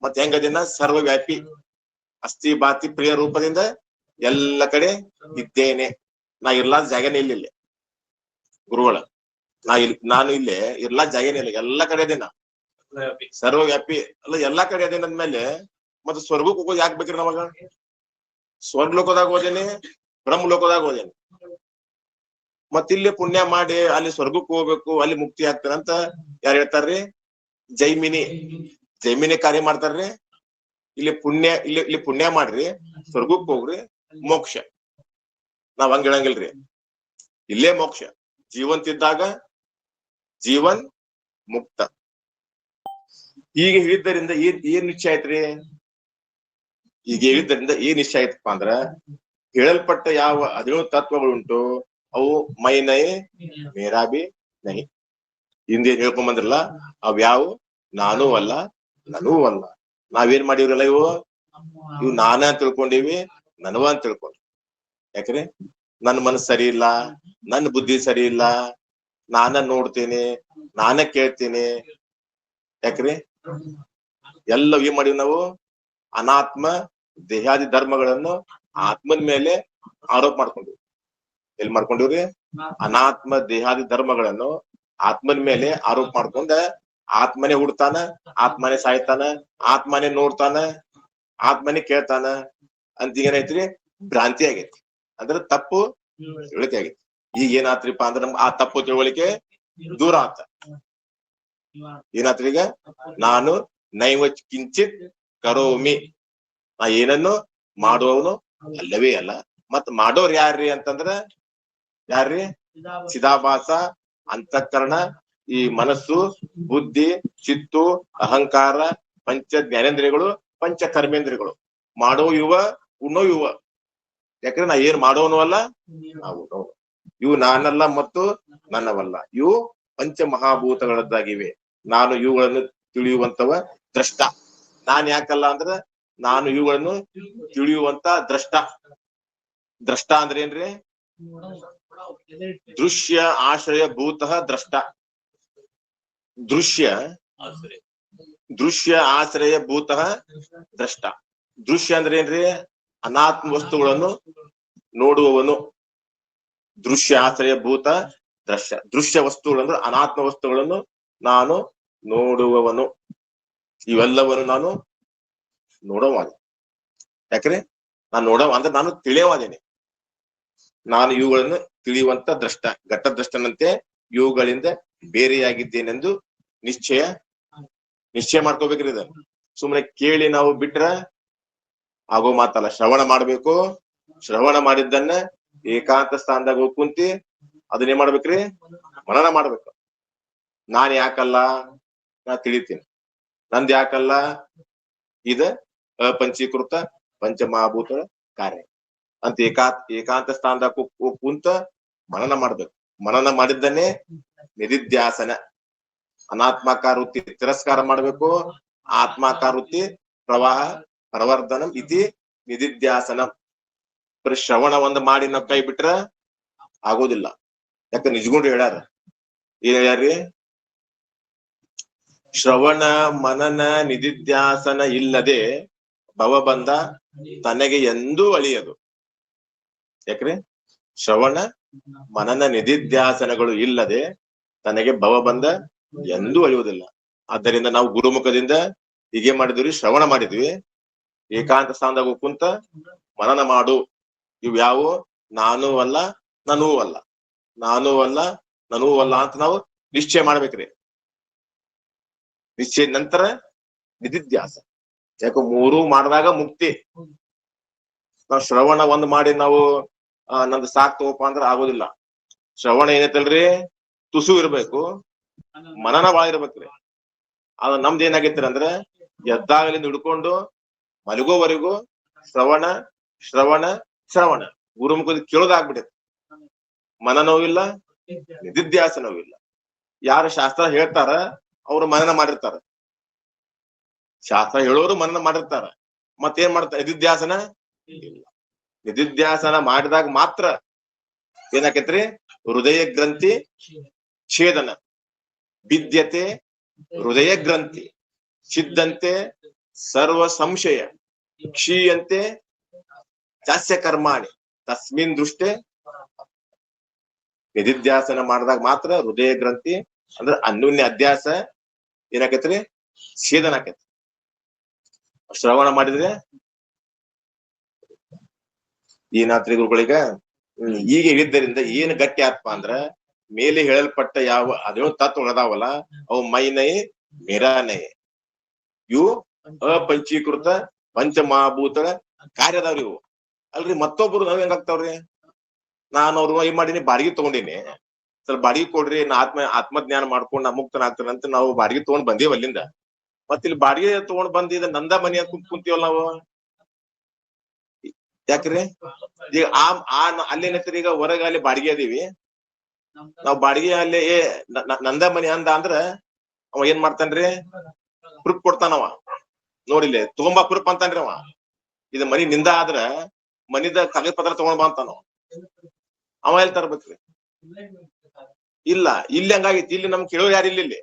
ಮತ್ತೆ ಹೆಂಗದಿನ ಸರ್ವವ್ಯಾಪಿ ಅಸ್ಥಿ ಬಾತಿ ಪ್ರಿಯ ರೂಪದಿಂದ ಎಲ್ಲ ಕಡೆ ಇದ್ದೇನೆ. ನಾ ಇರ್ಲಾದ ಜಾಗನೇ ಇಲ್ಲ ಗುರುಗಳ. ನಾನು ಇಲ್ಲೇ ಇರ್ಲಾದ ಜಾಗನೇ ಇಲ್ಲ, ಎಲ್ಲಾ ಕಡೆ ಅದೇನ ಸರ್ವವ್ಯಾಪಿ ಅಲ್ಲ, ಎಲ್ಲಾ ಕಡೆ ಅದೇನ ಅಂದ್ಮೇಲೆ ಮತ್ತೆ ಸ್ವರ್ಗಕ್ಕೆ ಹೋಗೋದು ಯಾಕೆ ಬೇಕ್ರಿ ನಮಗ? ಸ್ವರ್ಗ ಲೋಕದಾಗ ಹೋದೇನೆ, ಬ್ರಹ್ಮ ಲೋಕದಾಗ ಹೋದೇನೆ. ಮತ್ತಿಲ್ಲಿ ಪುಣ್ಯ ಮಾಡಿ ಅಲ್ಲಿ ಸ್ವರ್ಗಕ್ಕೆ ಹೋಗ್ಬೇಕು, ಅಲ್ಲಿ ಮುಕ್ತಿ ಆಗ್ತಾರ ಅಂತ ಯಾರು ಹೇಳ್ತಾರ್ರಿ? ಜೈಮಿನಿ ಕಾರ್ಯ ಮಾಡ್ತಾರ್ರಿ. ಇಲ್ಲಿ ಪುಣ್ಯ ಮಾಡ್ರಿ, ಸ್ವರ್ಗಕ್ಕೆ ಹೋಗ್ರಿ, ಮೋಕ್ಷ. ನಾವ್ ಹಂಗ ಹೇಳಂಗಿಲ್ರಿ. ಇಲ್ಲೇ ಮೋಕ್ಷ. ಜೀವಂತಿದ್ದಾಗ ಜೀವನ್ ಮುಕ್ತ. ಈಗ ಹೇಳಿದ್ದರಿಂದ ಏನ್ ನಿಶ್ಚಯ ಆಯ್ತ್ರಿ? ಈಗ ಹೇಳಿದ್ದರಿಂದ ಏನ್ ನಿಶ್ಚಯ ಆಯ್ತಪ್ಪ ಅಂದ್ರ, ಹೇಳಲ್ಪಟ್ಟ ಯಾವ 17 ತತ್ವಗಳುಂಟು ಅವು ಮೈ ನೈ ಮೇರಾ ಬಿ ನೈ. ಹಿಂದೆ ಹೇಳ್ಕೊಂಡ್ ಬಂದ್ರಲ್ಲ, ಅವ್ಯಾವು ನಾನೂ ಅಲ್ಲ ನನೂ ಅಲ್ಲ. ನಾವೇನ್ ಮಾಡಿವ್ರಲ್ಲ, ಇವು ನಾನ ಅಂತ ತಿಳ್ಕೊಂಡಿವಿ, ನನವ ಅಂತ ತಿಳ್ಕೊಂಡ್ವಿ. ಯಾಕ್ರಿ ನನ್ನ ಮನಸ್ಸು ಸರಿ ಇಲ್ಲ, ನನ್ನ ಬುದ್ಧಿ ಸರಿ ಇಲ್ಲ, ನಾನ ನೋಡ್ತೇನೆ, ನಾನ ಕೇಳ್ತೇನೆ. ಯಾಕ್ರಿ ಎಲ್ಲ ಏನ್ ಮಾಡಿವಿ ನಾವು? ಅನಾತ್ಮ ದೇಹಾದಿ ಧರ್ಮಗಳನ್ನು ಆತ್ಮನ ಮೇಲೆ ಆರೋಪ ಮಾಡ್ಕೊಂಡಿವಿ. ಎಲ್ಲಿ ಮಾಡ್ಕೊಂಡಿವ್ರಿ? ಅನಾತ್ಮ ದೇಹಾದಿ ಧರ್ಮಗಳನ್ನು ಆತ್ಮನ ಮೇಲೆ ಆರೋಪ ಮಾಡ್ಕೊಂಡ ಆತ್ಮನೇ ಹುಡ್ತಾನ, ಆತ್ಮನೇ ಸಾಯ್ತಾನ, ಆತ್ಮನೇ ನೋಡ್ತಾನ, ಆತ್ಮನೇ ಕೇಳ್ತಾನ ಅಂತ ಏನೈತ್ರಿ? ಭ್ರಾಂತಿ ಆಗೈತಿ. ಅಂದ್ರೆ ತಪ್ಪು ತಿಳುವಳಿಕೆ ಆಗೈತಿ. ಈಗ ಏನಾತ್ರಿಪ್ಪ ಅಂದ್ರ ಆ ತಪ್ಪು ತಿಳುವಳಿಕೆ ದೂರ ಆತ. ಏನಾತ್ರಿ? ಈಗ ನಾನು ನೈವ ಕಿಂಚಿತ್ ಕರೋಮಿ, ನಾ ಏನನ್ನು ಮಾಡುವವನು ಅಲ್ಲವೇ ಅಲ್ಲ. ಮತ್ ಮಾಡೋರ್ ಯಾರ್ರಿ ಅಂತಂದ್ರ ಯಾರ್ರಿ? ಚಿದಾಭಾಸ ಅಂತಃಕರಣ, ಈ ಮನಸ್ಸು, ಬುದ್ಧಿ, ಚಿತ್ತು, ಅಹಂಕಾರ, ಪಂಚ ಜ್ಞಾನೇಂದ್ರಿಯಗಳು, ಪಂಚ ಕರ್ಮೇಂದ್ರಿಯಗಳು. ಮಾಡೋ ಇವ, ಉಣ್ಣೋ ಇವ. ಯಾಕಂದ್ರೆ ನಾ ಏನ್ ಮಾಡೋನು ಅಲ್ಲ, ನಾವು ಉಣ್ಣೋನು. ಇವು ನಾನಲ್ಲ ಮತ್ತು ನನ್ನವಲ್ಲ. ಇವು ಪಂಚ ಮಹಾಭೂತಗಳದ್ದಾಗಿವೆ. ನಾನು ಇವುಗಳನ್ನು ತಿಳಿಯುವಂತವ ದ್ರಷ್ಟ. ನಾನ್ ಯಾಕಲ್ಲ ಅಂದ್ರ ನಾನು ಇವುಗಳನ್ನು ತಿಳಿಯುವಂತ ದ್ರಷ್ಟ. ದ್ರಷ್ಟ ಅಂದ್ರೆ ಏನ್ರಿ? ದೃಶ್ಯ ಆಶ್ರಯ ಭೂತಃ ದ್ರಷ್ಟ. ದೃಶ್ಯ ಆಶ್ರಯ ಭೂತಃ ದ್ರಷ್ಟ. ದೃಶ್ಯ ಅಂದ್ರೆ ಏನ್ರಿ? ಅನಾತ್ಮ ವಸ್ತುಗಳನ್ನು ನೋಡುವವನು. ದೃಶ್ಯ ಆಶ್ರಯ ಭೂತ ದೃಶ್ಯ. ದೃಶ್ಯ ವಸ್ತುಗಳಂದ್ರೆ ಅನಾತ್ಮ ವಸ್ತುಗಳನ್ನು ನಾನು ನೋಡುವವನು. ಇವೆಲ್ಲವನ್ನು ನಾನು ನೋಡವಾದ. ಯಾಕ್ರೆ ನಾನು ನೋಡವ ಅಂದ್ರೆ ನಾನು ತಿಳಿಯವಾದೇನೆ. ನಾನು ಇವುಗಳನ್ನು ತಿಳಿಯುವಂತ ದ್ರಷ್ಟ, ಘಟ್ಟದ್ರಷ್ಟನಂತೆ ಇವುಗಳಿಂದ ಬೇರೆಯಾಗಿದ್ದೇನೆಂದು ನಿಶ್ಚಯ ಮಾಡ್ಕೋಬೇಕ್ರಿ. ಇದು ಸುಮ್ಮನೆ ಕೇಳಿ ನಾವು ಬಿಟ್ರ ಆಗೋ ಮಾತಲ್ಲ. ಶ್ರವಣ ಮಾಡ್ಬೇಕು. ಶ್ರವಣ ಮಾಡಿದ್ದನ್ನ ಏಕಾಂತ ಸ್ಥಾನದಾಗ ಹೋಗಿ ಕುಂತಿ ಅದನ್ನೇ ಮಾಡ್ಬೇಕ್ರಿ? ಮನನ ಮಾಡ್ಬೇಕು. ನಾನ್ ಯಾಕಲ್ಲ, ನಾ ತಿಳಿತೀನಿ. ನಂದ್ ಯಾಕಲ್ಲ, ಇದ ಅಪಂಚೀಕೃತ ಪಂಚಮಹಾಭೂತ ಕಾರ್ಯ ಅಂತ ಏಕಾಂತ ಸ್ಥಾನದಾಗ ಕುಂತ ಮನನ ಮಾಡ್ಬೇಕು. ಮನನ ಮಾಡಿದ್ದನ್ನೇ ನಿಧಿಧ್ಯಾಸನ. ಅನಾತ್ಮಾಕಾರ ವೃತ್ತಿ ತಿರಸ್ಕಾರ ಮಾಡ್ಬೇಕು. ಆತ್ಮಾಕಾರ ವೃತ್ತಿ ಪ್ರವಾಹ ಪ್ರವರ್ಧನಂ ಇತಿ ನಿಧಿಧ್ಯಾಸನಂ. ಬರೀ ಶ್ರವಣ ಒಂದ್ ಮಾಡಿ ನಾವ್ ಕೈ ಬಿಟ್ರ ಆಗೋದಿಲ್ಲ. ಯಾಕ ನಿಜಗುಂಡ್ರು ಹೇಳ್ಯಾರ. ಏನ್ ಹೇಳ್ಯಾರ್ರಿ? ಶ್ರವಣ ಮನನ ನಿಧಿಧ್ಯಾಸನ ಇಲ್ಲದೆ ಭವಬಂಧ ತನಗೆ ಎಂದೂ ಅಳಿಯದು. ಯಾಕ್ರಿ? ಶ್ರವಣ ಮನನ ನಿಧಿಧ್ಯಾಸನಗಳು ಇಲ್ಲದೆ ತನಗೆ ಭವಬಂಧ ಎಂದೂ ಅಳಿಯುವುದಿಲ್ಲ. ಆದ್ದರಿಂದ ನಾವು ಗುರುಮುಖದಿಂದ ಹೀಗೆ ಮಾಡಿದ್ವಿ, ಶ್ರವಣ ಮಾಡಿದ್ವಿ. ಏಕಾಂತ ಸ್ಥಾನದಾಗ ಕುಂತ ಮನನ ಮಾಡು. ಇವ್ ಯಾವು? ನಾನೂ ಅಲ್ಲ ನನೂ ಅಲ್ಲ, ನಾನೂ ಅಲ್ಲ ನನೂ ಅಲ್ಲ ಅಂತ ನಾವು ನಿಶ್ಚಯ ಮಾಡ್ಬೇಕ್ರಿ. ನಿಶ್ಚಯ ನಂತರ ನಿಧಿಧ್ಯಾಸ. ಯಾಕ ಮೂರು ಮಾಡಿದಾಗ ಮುಕ್ತಿ. ನಾವ್ ಶ್ರವಣ ಒಂದ್ ಮಾಡಿ ನಾವು ನಂದು ಸಾಕ್ ತಗೋಪ ಅಂದ್ರ ಆಗೋದಿಲ್ಲ. ಶ್ರವಣ ಏನೈತಲ್ರಿ? ತುಸು ಇರ್ಬೇಕು, ಮನನ ಬಾಳ ಇರ್ಬೇಕ್ರಿ. ಅದ ನಮ್ದು ಏನಾಗೈತ್ರಿ ಅಂದ್ರ ಎದ್ದಾಗಲಿಂದ ಹಿಡ್ಕೊಂಡು ಮಲಗೋವರೆಗೂ ಶ್ರವಣ ಶ್ರವಣ ಶ್ರವಣ. ಗುರುಮುಖದ ಕೇಳೋದಾಗ್ಬಿಟ್ಟೈತಿ. ಮನನವೂ ಇಲ್ಲ, ನಿಧಿಧ್ಯಾಸನವೂ ಇಲ್ಲ. ಯಾರು ಶಾಸ್ತ್ರ ಹೇಳ್ತಾರ ಅವ್ರು ಮನನ ಮಾಡಿರ್ತಾರ, ಶಾಸ್ತ್ರ ಹೇಳೋರು ಮನನ ಮಾಡಿರ್ತಾರ. ಮತ್ತೇನ್ ಮಾಡ್ತಾರ? ನಿಧಿಧ್ಯಾಸನ ಇಲ್ಲ. ನಿಧಿಧ್ಯಾಸನ ಮಾಡಿದಾಗ ಮಾತ್ರ ಏನಾಕೈತ್ರಿ? ಹೃದಯ ಗ್ರಂಥಿ ಛೇದನ. ಬಿದ್ಯತೆ ಹೃದಯ ಗ್ರಂಥಿ, ಸಿದ್ಧಂತೆ ಸರ್ವ ಸಂಶಯ, ಕ್ಷೀಯಂತೆ ಚಾಸ್ಯ ಕರ್ಮಾಣಿ ತಸ್ಮಿನ್ ದೃಷ್ಟೇ. ನಿಧಿಧ್ಯಾಸನ ಮಾಡಿದಾಗ ಮಾತ್ರ ಹೃದಯ ಗ್ರಂಥಿ ಅಂದ್ರ ಅನ್ಯೋನ್ಯ ಅಧ್ಯಾಸ ಏನಾಕೈತ್ರಿ? ಛೇದನ ಆಕೈತಿ. ಶ್ರವಣ ಮಾಡಿದ್ರೆ ಏನಾತ್ರಿ ಗುರುಗಳಿಗ? ಈಗ ಹೇಳಿದ್ದರಿಂದ ಏನ್ ಗಟ್ಟಿ ಆತ್ಮ ಅಂದ್ರ, ಮೇಲೆ ಹೇಳಲ್ಪಟ್ಟ ಯಾವ ಅದೇನೋ ತತ್ವಗಳದಾವಲ್ಲ ಅವು ಮೈನೈ ಮೇರಾನೈ, ಇವು ಅಪಂಚೀಕೃತ ಪಂಚಮಹಾಭೂತಗಳ ಕಾರ್ಯದವ್ರಿ ಇವು. ಅಲ್ರಿ ಮತ್ತೊಬ್ರು ನಾವ್ ಹೆಂಗಾಗ್ತಾವ್ರಿ? ನಾನು ಅವ್ರು ಏನ್ ಮಾಡೀನಿ, ಬಾಡಿಗೆ ತಗೊಂಡೀನಿ, ಸ್ವಲ್ಪ ಬಾಡಿಗೆ ಕೊಡ್ರಿ, ನಾ ಆತ್ಮಜ್ಞಾನ ಮಾಡ್ಕೊಂಡು ನಾ ಮುಕ್ತನಾಗ್ತಾನಂತ ನಾವು ಬಾಡಿಗೆ ತಗೊಂಡ್ ಬಂದೇವ್ ಅಲ್ಲಿಂದ. ಮತ್ ಇಲ್ಲಿ ಬಾಡಿಗೆ ತಗೊಂಡ್ ಬಂದಿದ ನಂದ ಮನಿ ಅಂತ ಕುಂತೀವಲ್ಲ ನಾವು. ಯಾಕ್ರಿ? ಈಗ ಅಲ್ಲೇನೈತ್ರಿ, ಈಗ ಹೊರಗ ಅಲ್ಲಿ ಬಾಡಿಗೆ ಅದೀವಿ ನಾವ್, ಬಾಡಿಗೆ ಅಲ್ಲಿ ನಂದ ಮನಿ ಅಂದ ಅಂದ್ರ ಅವ ಏನ್ ಮಾಡ್ತಾನ್ರಿ? ಪ್ರೂಫ್ ಕೊಡ್ತಾನವ. ನೋಡಿಲ್ಲ ತಗೊಂಬಾ ಪ್ರೂಫ್ ಅಂತಾನ್ರಿ ಅವ. ಇದು ಮನಿ ನಿಂದ ಆದ್ರ ಮನಿದ ಕಾಗದ ಪತ್ರ ತಗೊಂಡ್ ಬಾ ಅಂತಾನ ಅವ. ಎಲ್ಲಿ ತರ್ಬೇಕ್ರಿ? ಇಲ್ಲ, ಇಲ್ಲಿ ಹಂಗಾಗಿತ್ತು. ಇಲ್ಲಿ ನಮ್ ಕೇಳೋ ಯಾರು ಇಲ್ಲಿ.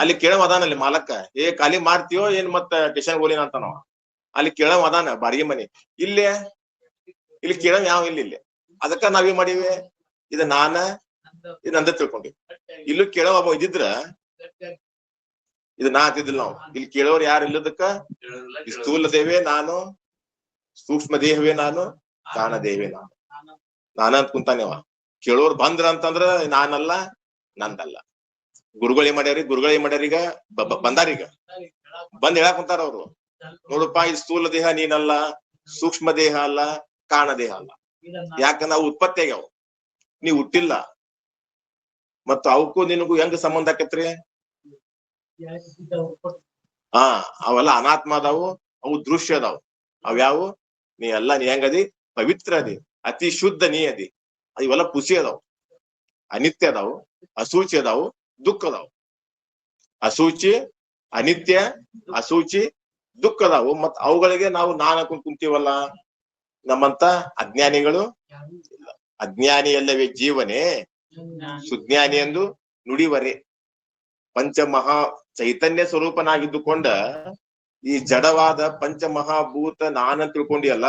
ಅಲ್ಲಿ ಕೇಳೋ ಅದಾನಲ್ಲಿ ಮಾಲಕ್ಕ, ಖಾಲಿ ಮಾಡ್ತೀಯೋ ಏನ್ ಮತ್ತ ಸ್ಟೇಷನ್ ಹೋಲಿನ ಅಂತಾನವ. ಅಲ್ಲಿ ಕೇಳೋ ಅದಾನ ಬಾಡಿಗೆ ಮನಿ. ಇಲ್ಲಿ ಕೇಳೋ ಯಾವ ಇಲ್ಲಿ. ಅದಕ್ಕ ನಾವೇನ್ ಮಾಡೀವಿ, ಇದ ನಾನ ಇದು ನಂದ ತಿಳ್ಕೊಂಡಿವಿ. ಇಲ್ಲೂ ಕೇಳೋ ಒಬ್ಬ ಇದ್ದಿದ್ರ ಇದು ನಾ ಅಂತಿದ್ದಿಲ್ಲ ನಾವು. ಇಲ್ಲಿ ಕೇಳೋರು ಯಾರು ಇಲ್ಲದಕ್ಕ ಸ್ಥೂಲ ದೇವೇ ನಾನು, ಸೂಕ್ಷ್ಮ ದೇಹವೇ ನಾನು, ಕಾರಣ ದೇವೇ ನಾನು, ನಾನ ಅಂತ ಕುಂತಾನೆವ. ಕೇಳೋರು ಬಂದ್ರ ಅಂತಂದ್ರ ನಾನಲ್ಲ, ನಂದಲ್ಲ. ಗುರುಗಳು ಏನ್ ಮಾಡ್ಯಾರೀಗ ಬಂದಾರೀಗ ಬಂದ್ ಹೇಳಾಕ್ ಕುಂತಾರ ಅವ್ರು. ನೋಡಪ್ಪ, ಈ ಸ್ಥೂಲ ದೇಹ ನೀನಲ್ಲ, ಸೂಕ್ಷ್ಮ ದೇಹ ಅಲ್ಲ, ಕಾರಣ ದೇಹ ಅಲ್ಲ. ಯಾಕಂದ್ರ ಅವು ಉತ್ಪತ್ತಿ ಆಗ್ಯಾವ, ನೀ ಹುಟ್ಟಿಲ್ಲ. ಮತ್ತ ಅವಕ್ಕೂ ನಿನಗೂ ಹೆಂಗ ಸಂಬಂಧ ಆಕತ್ರಿ? ಅವೆಲ್ಲ ಅನಾತ್ಮ ಅದಾವು, ಅವು ದೃಶ್ಯ ಅದಾವು. ಅವ್ಯಾವು? ನೀ ಹೆಂಗದಿ? ಪವಿತ್ರ ಅದಿ, ಅತಿ ಶುದ್ಧ ನೀ ಅದಿ. ಇವೆಲ್ಲ ಪುಸಿ ಅದಾವು, ಅನಿತ್ಯ ಅದಾವು, ಅಸೂಚಿ ಅದಾವು, ದುಃಖ ಅದಾವು. ಅಸೂಚಿ, ಅನಿತ್ಯ, ಅಸೂಚಿ, ದುಃಖ ಅದಾವು. ಮತ್ ಅವುಗಳಿಗೆ ನಾವು ನಾನ್ ಹಾಕೊಂಡ್ ಕುಂತೀವಲ್ಲ. ನಮ್ಮಂತ ಅಜ್ಞಾನಿಗಳು ಇಲ್ಲ. ಅಜ್ಞಾನಿ ಅಲ್ಲವೇ ಜೀವನೇ, ಸುಜ್ಞಾನಿ ಎಂದು ನುಡಿವರೆ. ಪಂಚಮಹಾ ಚೈತನ್ಯ ಸ್ವರೂಪನಾಗಿದ್ದುಕೊಂಡ ಈ ಜಡವಾದ ಪಂಚಮಹಾಭೂತ ನಾನ ತಿಳ್ಕೊಂಡಿಯಲ್ಲ,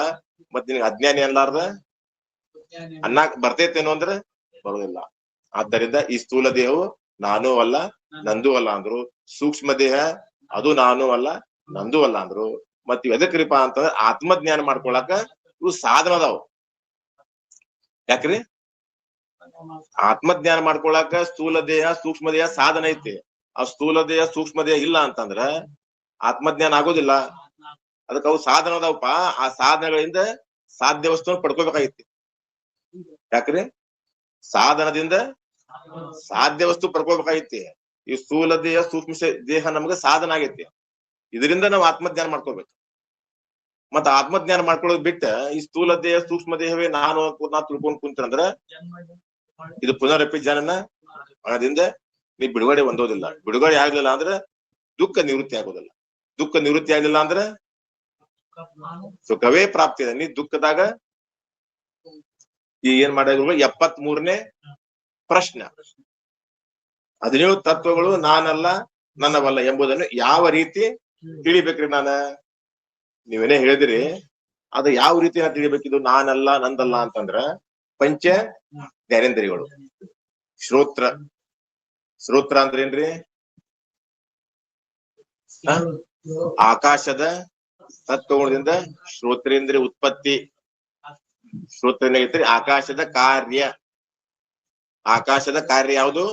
ಮತ್ ನಿನಗೆ ಅಜ್ಞಾನಿ ಅಲ್ಲಾರ್ದ ಅನ್ನಾಕ್ ಬರ್ತೈತೇನೋ ಅಂದ್ರ ಬರೋದಿಲ್ಲ. ಆದ್ದರಿಂದ ಈ ಸ್ಥೂಲ ದೇಹವು ನಾನೂ ಅಲ್ಲ, ನಂದೂ ಅಲ್ಲ ಅಂದ್ರು. ಸೂಕ್ಷ್ಮ ದೇಹ ಅದು ನಾನೂ ಅಲ್ಲ, ನಂದೂ ಅಲ್ಲ ಅಂದ್ರು. ಮತ್ ಇವ್ ಎದಕ್ರಿಪ ಅಂತಂದ್ರ ಆತ್ಮಜ್ಞಾನ ಮಾಡ್ಕೊಳಕ ಇವು ಸಾಧನ ಅದಾವು. ಯಾಕ್ರಿ? ಆತ್ಮಜ್ಞಾನ ಮಾಡ್ಕೊಳಕ ಸ್ಥೂಲ ದೇಹ ಸೂಕ್ಷ್ಮ ದೇಹ ಸಾಧನ ಐತಿ. ಆ ಸ್ಥೂಲ ದೇಹ ಸೂಕ್ಷ್ಮ ದೇಹ ಇಲ್ಲ ಅಂತಂದ್ರ ಆತ್ಮಜ್ಞಾನ ಆಗೋದಿಲ್ಲ. ಅದಕ್ಕೆ ಅವು ಸಾಧನ ಅದಾವಪ್ಪ. ಆ ಸಾಧನಗಳಿಂದ ಸಾಧ್ಯ ವಸ್ತುವನ್ನು ಪಡ್ಕೋಬೇಕಾಗಿತಿ. ಯಾಕ್ರಿ? ಸಾಧನದಿಂದ ಸಾಧ್ಯ ವಸ್ತು ಪಡ್ಕೋಬೇಕಾಗಿತಿ. ಈ ಸ್ಥೂಲ ದೇಹ ಸೂಕ್ಷ್ಮ ದೇಹ ನಮ್ಗೆ ಸಾಧನ ಆಗೈತಿ. ಇದರಿಂದ ನಾವು ಆತ್ಮಜ್ಞಾನ ಮಾಡ್ಕೋಬೇಕು. ಮತ್ತ ಆತ್ಮಜ್ಞಾನ ಮಾಡ್ಕೊಳ್ಳೋದ್ ಬಿಟ್ಟ ಈ ಸ್ಥೂಲ ದೇಹ ಸೂಕ್ಷ್ಮ ದೇಹವೇ ನಾನು ನಾ ತಿಳ್ಕೊಂಡ್ ಕುಂತ್ರಂದ್ರ ಇದು ಪುನರಪಿ ಜನನ ಹಣದಿಂದ ನೀ ಬಿಡುಗಡೆ ಹೊಂದೋದಿಲ್ಲ. ಬಿಡುಗಡೆ ಆಗ್ಲಿಲ್ಲ ಅಂದ್ರೆ ದುಃಖ ನಿವೃತ್ತಿ ಆಗೋದಿಲ್ಲ. ದುಃಖ ನಿವೃತ್ತಿ ಆಗ್ಲಿಲ್ಲ ಅಂದ್ರೆ ಸುಖವೇ ಪ್ರಾಪ್ತಿ ಇದೆ. ನೀ ದುಃಖದಾಗ ಈ ಏನ್ ಮಾಡಿದ್ರು 73ನೇ ಪ್ರಶ್ನೆ, 17 ತತ್ವಗಳು ನಾನಲ್ಲ, ನನ್ನವಲ್ಲ ಎಂಬುದನ್ನು ಯಾವ ರೀತಿ ತಿಳಿಬೇಕ್ರಿ? ನೀವೇನೇ ಹೇಳಿದಿರಿ, ಅದು ಯಾವ ರೀತಿ ನಾ ತಿಳಿಬೇಕಿದು ನಾನಲ್ಲ ನಂದಲ್ಲ ಅಂತಂದ್ರ ಪಂಚ ಜ್ಞಾನೇಂದ್ರಿಯಗಳು. ಶ್ರೋತ್ರ ಅಂದ್ರೆ ಏನ್ರಿ? ಆಕಾಶದ ತತ್ವದಿಂದ ಶ್ರೋತ್ರೇಂದ್ರಿಯ ಉತ್ಪತ್ತಿ. ಶ್ರೋತ್ರ ಐತ್ರಿ ಆಕಾಶದ ಕಾರ್ಯ. ಆಕಾಶದ ಕಾರ್ಯ ಯಾವುದು?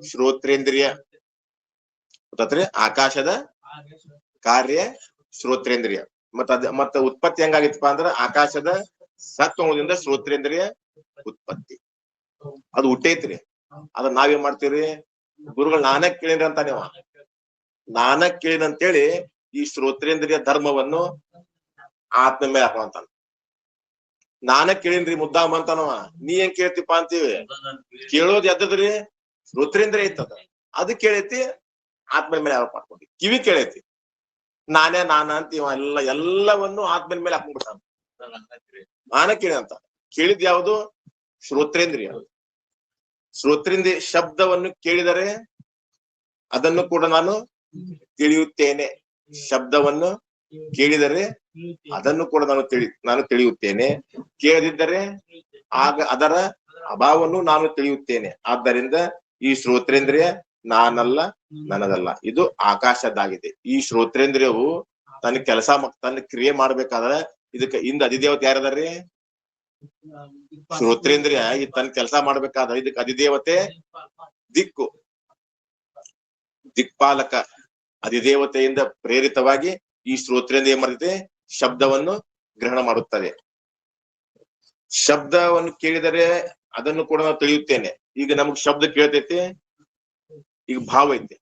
ಶ್ರೋತ್ರೇಂದ್ರಿಯ. ಗೊತ್ತಾತ್ರಿ? ಆಕಾಶದ ಕಾರ್ಯ ಶ್ರೋತ್ರೇಂದ್ರಿಯ. ಮತ್ತ ಉತ್ಪತ್ತಿ ಹೆಂಗಾಗಿತ್ತಪ್ಪ ಅಂದ್ರ ಆಕಾಶದ ಸತ್ವದಿಂದ ಶ್ರೋತ್ರೇಂದ್ರಿಯ ಉತ್ಪತ್ತಿ. ಅದು ಹುಟ್ಟೈತ್ರಿ. ಅದ ನಾವೇನ್ ಮಾಡ್ತೀವ್ರಿ? ಗುರುಗಳು ನಾನೇ ಕೇಳಿದ್ರಿ ಅಂತ ನೀವು ನಾನೇ ಕೇಳಿದಂತೇಳಿ ಈ ಶ್ರೋತ್ರೇಂದ್ರಿಯ ಧರ್ಮವನ್ನು ಆತ್ಮ ಮೇಲೆ ಹಾಕುವಂತಾನ. ನಾನ ಕೇಳಿನ್ರಿ ಮುದ್ದಾಮ ಅಂತಾನವ, ನೀ ಏನ್ ಕೇಳ್ತಿಪ್ಪ ಅಂತೀವಿ. ಕೇಳೋದ್ ಎದ್ದದ್ರಿ ಶ್ರೋತ್ರೇಂದ್ರಿಯ ಐತದ, ಅದು ಕೇಳೈತಿ, ಆತ್ಮನ ಮೇಲೆ ಆರೋಪ ಮಾಡ್ಕೊಂಡಿ. ಕಿವಿ ಕೇಳೈತಿ, ನಾನ ಅಂತೀವ ಎಲ್ಲವನ್ನು ಆತ್ಮನ ಮೇಲೆ ಹಾಕೊಂಡ್ಬಿಡ್ತಾನ. ನಾನ ಕೇಳಿ ಅಂತ ಕೇಳಿದ್ ಯಾವುದು? ಶ್ರೋತ್ರೇಂದ್ರಿಯ. ಶ್ರೋತ್ರೇಂದ್ರಿಯ ಶಬ್ದವನ್ನು ಕೇಳಿದರೆ ಅದನ್ನು ಕೂಡ ನಾನು ತಿಳಿಯುತ್ತೇನೆ. ಶಬ್ದವನ್ನು ಕೇಳಿದರೆ ಅದನ್ನು ಕೂಡ ನಾನು ತಿಳಿಯುತ್ತೇನೆ. ಕೇಳದಿದ್ದರೆ ಆಗ ಅದರ ಅಭಾವವನ್ನು ನಾನು ತಿಳಿಯುತ್ತೇನೆ. ಆದ್ದರಿಂದ ಈ ಶ್ರೋತ್ರೇಂದ್ರಿಯ ನಾನಲ್ಲ, ನನ್ನದಲ್ಲ, ಇದು ಆಕಾಶದ್ದಾಗಿದೆ. ಈ ಶ್ರೋತ್ರೇಂದ್ರಿಯವು ತನ್ನ ಕೆಲಸ ತನ್ನ ಕ್ರಿಯೆ ಮಾಡ್ಬೇಕಾದ್ರೆ ಇದಕ್ಕೆ ಇಂದ ಅಧಿದೇವತೆ ಯಾರದಾರ್ರಿ? ಶ್ರೋತ್ರೇಂದ್ರಿಯ ತನ್ನ ಕೆಲಸ ಮಾಡ್ಬೇಕಾದ್ರೆ ಇದಕ್ಕೆ ಅಧಿದೇವತೆ ದಿಕ್ಕು, ದಿಕ್ಪಾಲಕ. ಅಧಿದೇವತೆಯಿಂದ ಪ್ರೇರಿತವಾಗಿ ಈ ಶ್ರೋತ್ರೇಂದ್ರಿಯ ಏನ್ ಮಾಡ್ತೈತೆ? ಶಬ್ದವನ್ನು ಗ್ರಹಣ ಮಾಡುತ್ತದೆ. ಶಬ್ದವನ್ನು ಕೇಳಿದರೆ ಅದನ್ನು ಕೂಡ ನಾವು ತಿಳಿಯುತ್ತೇನೆ. ಈಗ ನಮಗ್ ಶಬ್ದ ಕೇಳ್ತೈತಿ, ಈಗ ಭಾವ ಐತಿ.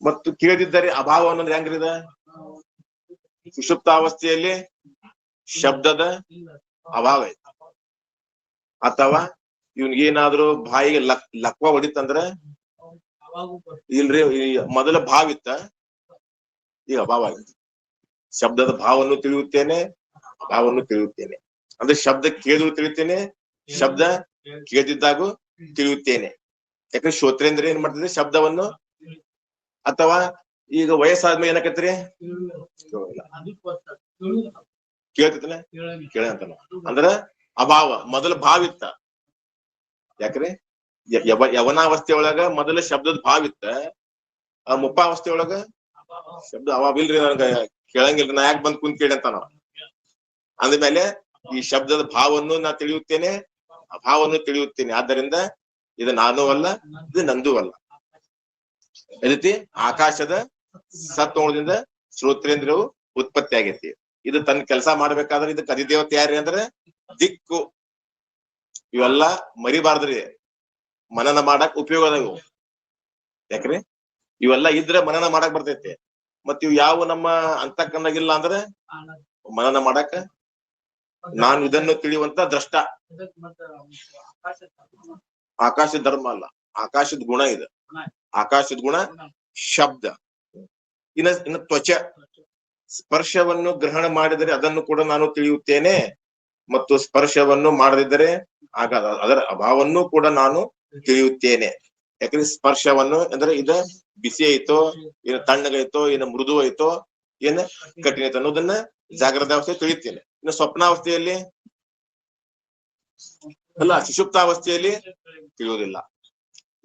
ಮತ್ತು ಕೇಳದಿದ್ದರೆ ಅಭಾವ ಅನ್ನೋದು ಹೆಂಗ್ರಿದ? ಸುಷುಪ್ತಾವಸ್ಥೆಯಲ್ಲಿ ಶಬ್ದದ ಅಭಾವ ಐತಿ. ಅಥವಾ ಇವನ್ಗೇನಾದ್ರೂ ಬಾಯಿಗೆ ಲಕ್ವ ಹೊಡಿತಂದ್ರ, ಇಲ್ರಿ ಮೊದಲ ಭಾವ ಇತ್ತ, ಈಗ ಅಭಾವ ಆಗಿದೆ. ಶಬ್ದದ ಭಾವವನ್ನು ತಿಳಿಯುತ್ತೇನೆ, ಅಭಾವವನ್ನು ತಿಳಿಯುತ್ತೇನೆ. ಅಂದ್ರೆ ಶಬ್ದ ಕೇಳಿದ್ರು ತಿಳಿಯುತ್ತೇನೆ, ಶಬ್ದ ಕೇಳದಿದ್ದಾಗೂ ತಿಳಿಯುತ್ತೇನೆ. ಯಾಕಂದ್ರೆ ಶ್ರೋತ್ರೇಂದ್ರ ಏನ್ ಮಾಡ್ತಿದ್ರೆ ಶಬ್ದವನ್ನು. ಅಥವಾ ಈಗ ವಯಸ್ಸಾದ್ಮೇಲೆ ಏನಕತ್ರಿ? ಕೇಳ್ತೈತನ ಕೇಳಂತ. ಅಂದ್ರ ಅಭಾವ. ಮೊದಲ ಭಾವ ಇತ್ತ. ಯಾಕ್ರಿ ಯವನಾವಸ್ಥೆ ಒಳಗ ಮೊದಲ ಶಬ್ದದ ಭಾವ ಇತ್ತ, ಆ ಮುಪ್ಪಾವಸ್ಥೆ ಒಳಗ ಶಬ್ದ ಅಭಾವ ಇಲ್ರಿ, ನನಗ ಕೇಳಂಗಿಲ್ರಿ, ನಾ ಯಾಕೆ ಬಂದ್ ಕುಂತ್ ಕೇಳಿ ಅಂತ ನಾವ್ ಅಂದ್ಮೇಲೆ ಈ ಶಬ್ದದ ಭಾವವನ್ನು ನಾ ತಿಳಿಯುತ್ತೇನೆ, ಅಭಾವವನ್ನು ತಿಳಿಯುತ್ತೇನೆ. ಆದ್ದರಿಂದ ಇದು ನಾನು ಅಲ್ಲ, ಇದು ನಂದು ಅಲ್ಲ. ರೀತಿ ಆಕಾಶದ ಸತ್ವದಿಂದ ಶ್ರೋತ್ರೇಂದ್ರಿಯವು ಉತ್ಪತ್ತಿ ಆಗೈತಿ. ಇದು ತನ್ನ ಕೆಲಸ ಮಾಡ್ಬೇಕಾದ್ರೆ ಇದಕ್ಕೆ ಅಧಿದೇವತೆ ಯಾರ್ರಿ ಅಂದ್ರೆ ದಿಕ್ಕು. ಇವೆಲ್ಲ ಮರಿಬಾರ್ದ್ರಿ, ಮನನ ಮಾಡಕ್ ಉಪಯೋಗ ಅದ ಇವು. ಯಾಕ್ರಿ ಇವೆಲ್ಲ ಇದ್ರೆ ಮನನ ಮಾಡಕ್ ಬರ್ತೈತಿ. ಮತ್ ಇವ್ ಯಾವ ನಮ್ಮ ಅಂತಕ್ಕನ್ನಾಗಿಲ್ಲ ಅಂದ್ರೆ ಮನನ ಮಾಡಕ್. ನಾನು ಇದನ್ನು ತಿಳಿಯುವಂತ ದ್ರಷ್ಟ. ಆಕಾಶದ ಧರ್ಮ ಅಲ್ಲ, ಆಕಾಶದ ಗುಣ ಇದೆ. ಆಕಾಶದ ಗುಣ ಶಬ್ದ. ಇನ್ನ ತ್ವಚ. ಸ್ಪರ್ಶವನ್ನು ಗ್ರಹಣ ಮಾಡಿದರೆ ಅದನ್ನು ಕೂಡ ನಾನು ತಿಳಿಯುತ್ತೇನೆ, ಮತ್ತು ಸ್ಪರ್ಶವನ್ನು ಮಾಡದಿದ್ದರೆ ಆಗ ಅದರ ಅಭಾವವನ್ನು ಕೂಡ ನಾನು ತಿಳಿಯುತ್ತೇನೆ. ಯಾಕಂದ್ರೆ ಸ್ಪರ್ಶವನ್ನು ಅಂದ್ರೆ ಇದ ಬಿಸಿ ಐತೋ, ಏನ ತಣ್ಣಗೈತೋ, ಏನ ಮೃದು ಐತೋ, ಏನ ಕಠಿಣ ಐತೋ ಅನ್ನೋದನ್ನ ಜಾಗ್ರತ ಅವಸ್ಥೆ ತಿಳಿಯುತ್ತೇನೆ. ಇನ್ನು ಸ್ವಪ್ನಾವಸ್ಥೆಯಲ್ಲಿ ಅಲ್ಲ, ಸುಷುಪ್ತಾವಸ್ಥೆಯಲ್ಲಿ ತಿಳಿಯುವುದಿಲ್ಲ.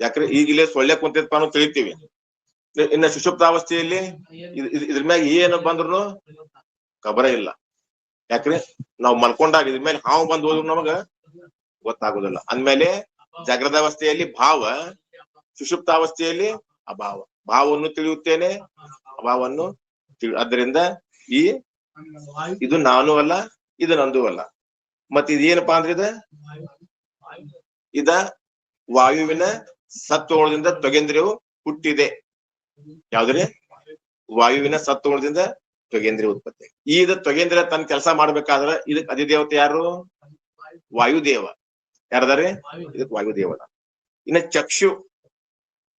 ಯಾಕ್ರೆ ಈಗಿಲ್ಲೇ ಸೊಳ್ಳೆ ಕುಂತಿದ್ಪ ಅನ್ನೋ ತಿಳಿತೀವಿ. ಇನ್ನ ಸುಷುಪ್ತಾವಸ್ಥೆಯಲ್ಲಿ ಇದ್ರ ಮ್ಯಾಗ ಏನು ಬಂದ್ರು ಖಬರ ಇಲ್ಲ. ಯಾಕ್ರಿ ನಾವ್ ಮಲ್ಕೊಂಡಾಗ ಇದ್ರ ಮೇಲೆ ಹಾವು ಬಂದ್ ಹೋದ್ರು ನಮಗ ಗೊತ್ತಾಗುದಿಲ್ಲ. ಅಂದ್ಮೇಲೆ ಜಾಗ್ರತಾವಸ್ಥೆಯಲ್ಲಿ ಭಾವ, ಸುಷುಪ್ತಾವಸ್ಥೆಯಲ್ಲಿ ಅಭಾವ. ಭಾವವನ್ನು ತಿಳಿಯುತ್ತೇನೆ, ಅಭಾವವನ್ನು ಅದರಿಂದ ಇದು ನಾನು ಅಲ್ಲ, ಇದು ನಂದು ಅಲ್ಲ. ಮತ್ ಇದೇನಪ್ಪಾ ಅಂದ್ರೆ ಇದ ವಾಯುವಿನ ಸತ್ವಗುಣದಿಂದ ತ್ವಗೇಂದ್ರಿಯವು ಹುಟ್ಟಿದೆ. ಯಾವ್ದ್ರಿ? ವಾಯುವಿನ ಸತ್ವಗುಣದಿಂದ ತ್ವಗೇಂದ್ರಿಯ ಉತ್ಪತ್ತಿ. ಈಗ ತ್ವಗೇಂದ್ರಿಯ ತನ್ನ ಕೆಲಸ ಮಾಡ್ಬೇಕಾದ್ರ ಇದಕ್ ಅಧಿದೇವತೆ ಯಾರು? ವಾಯುದೇವ. ಯಾರದಾರೆ? ಇದಕ್ ವಾಯುದೇವನ. ಇನ್ನ ಚಕ್ಷು.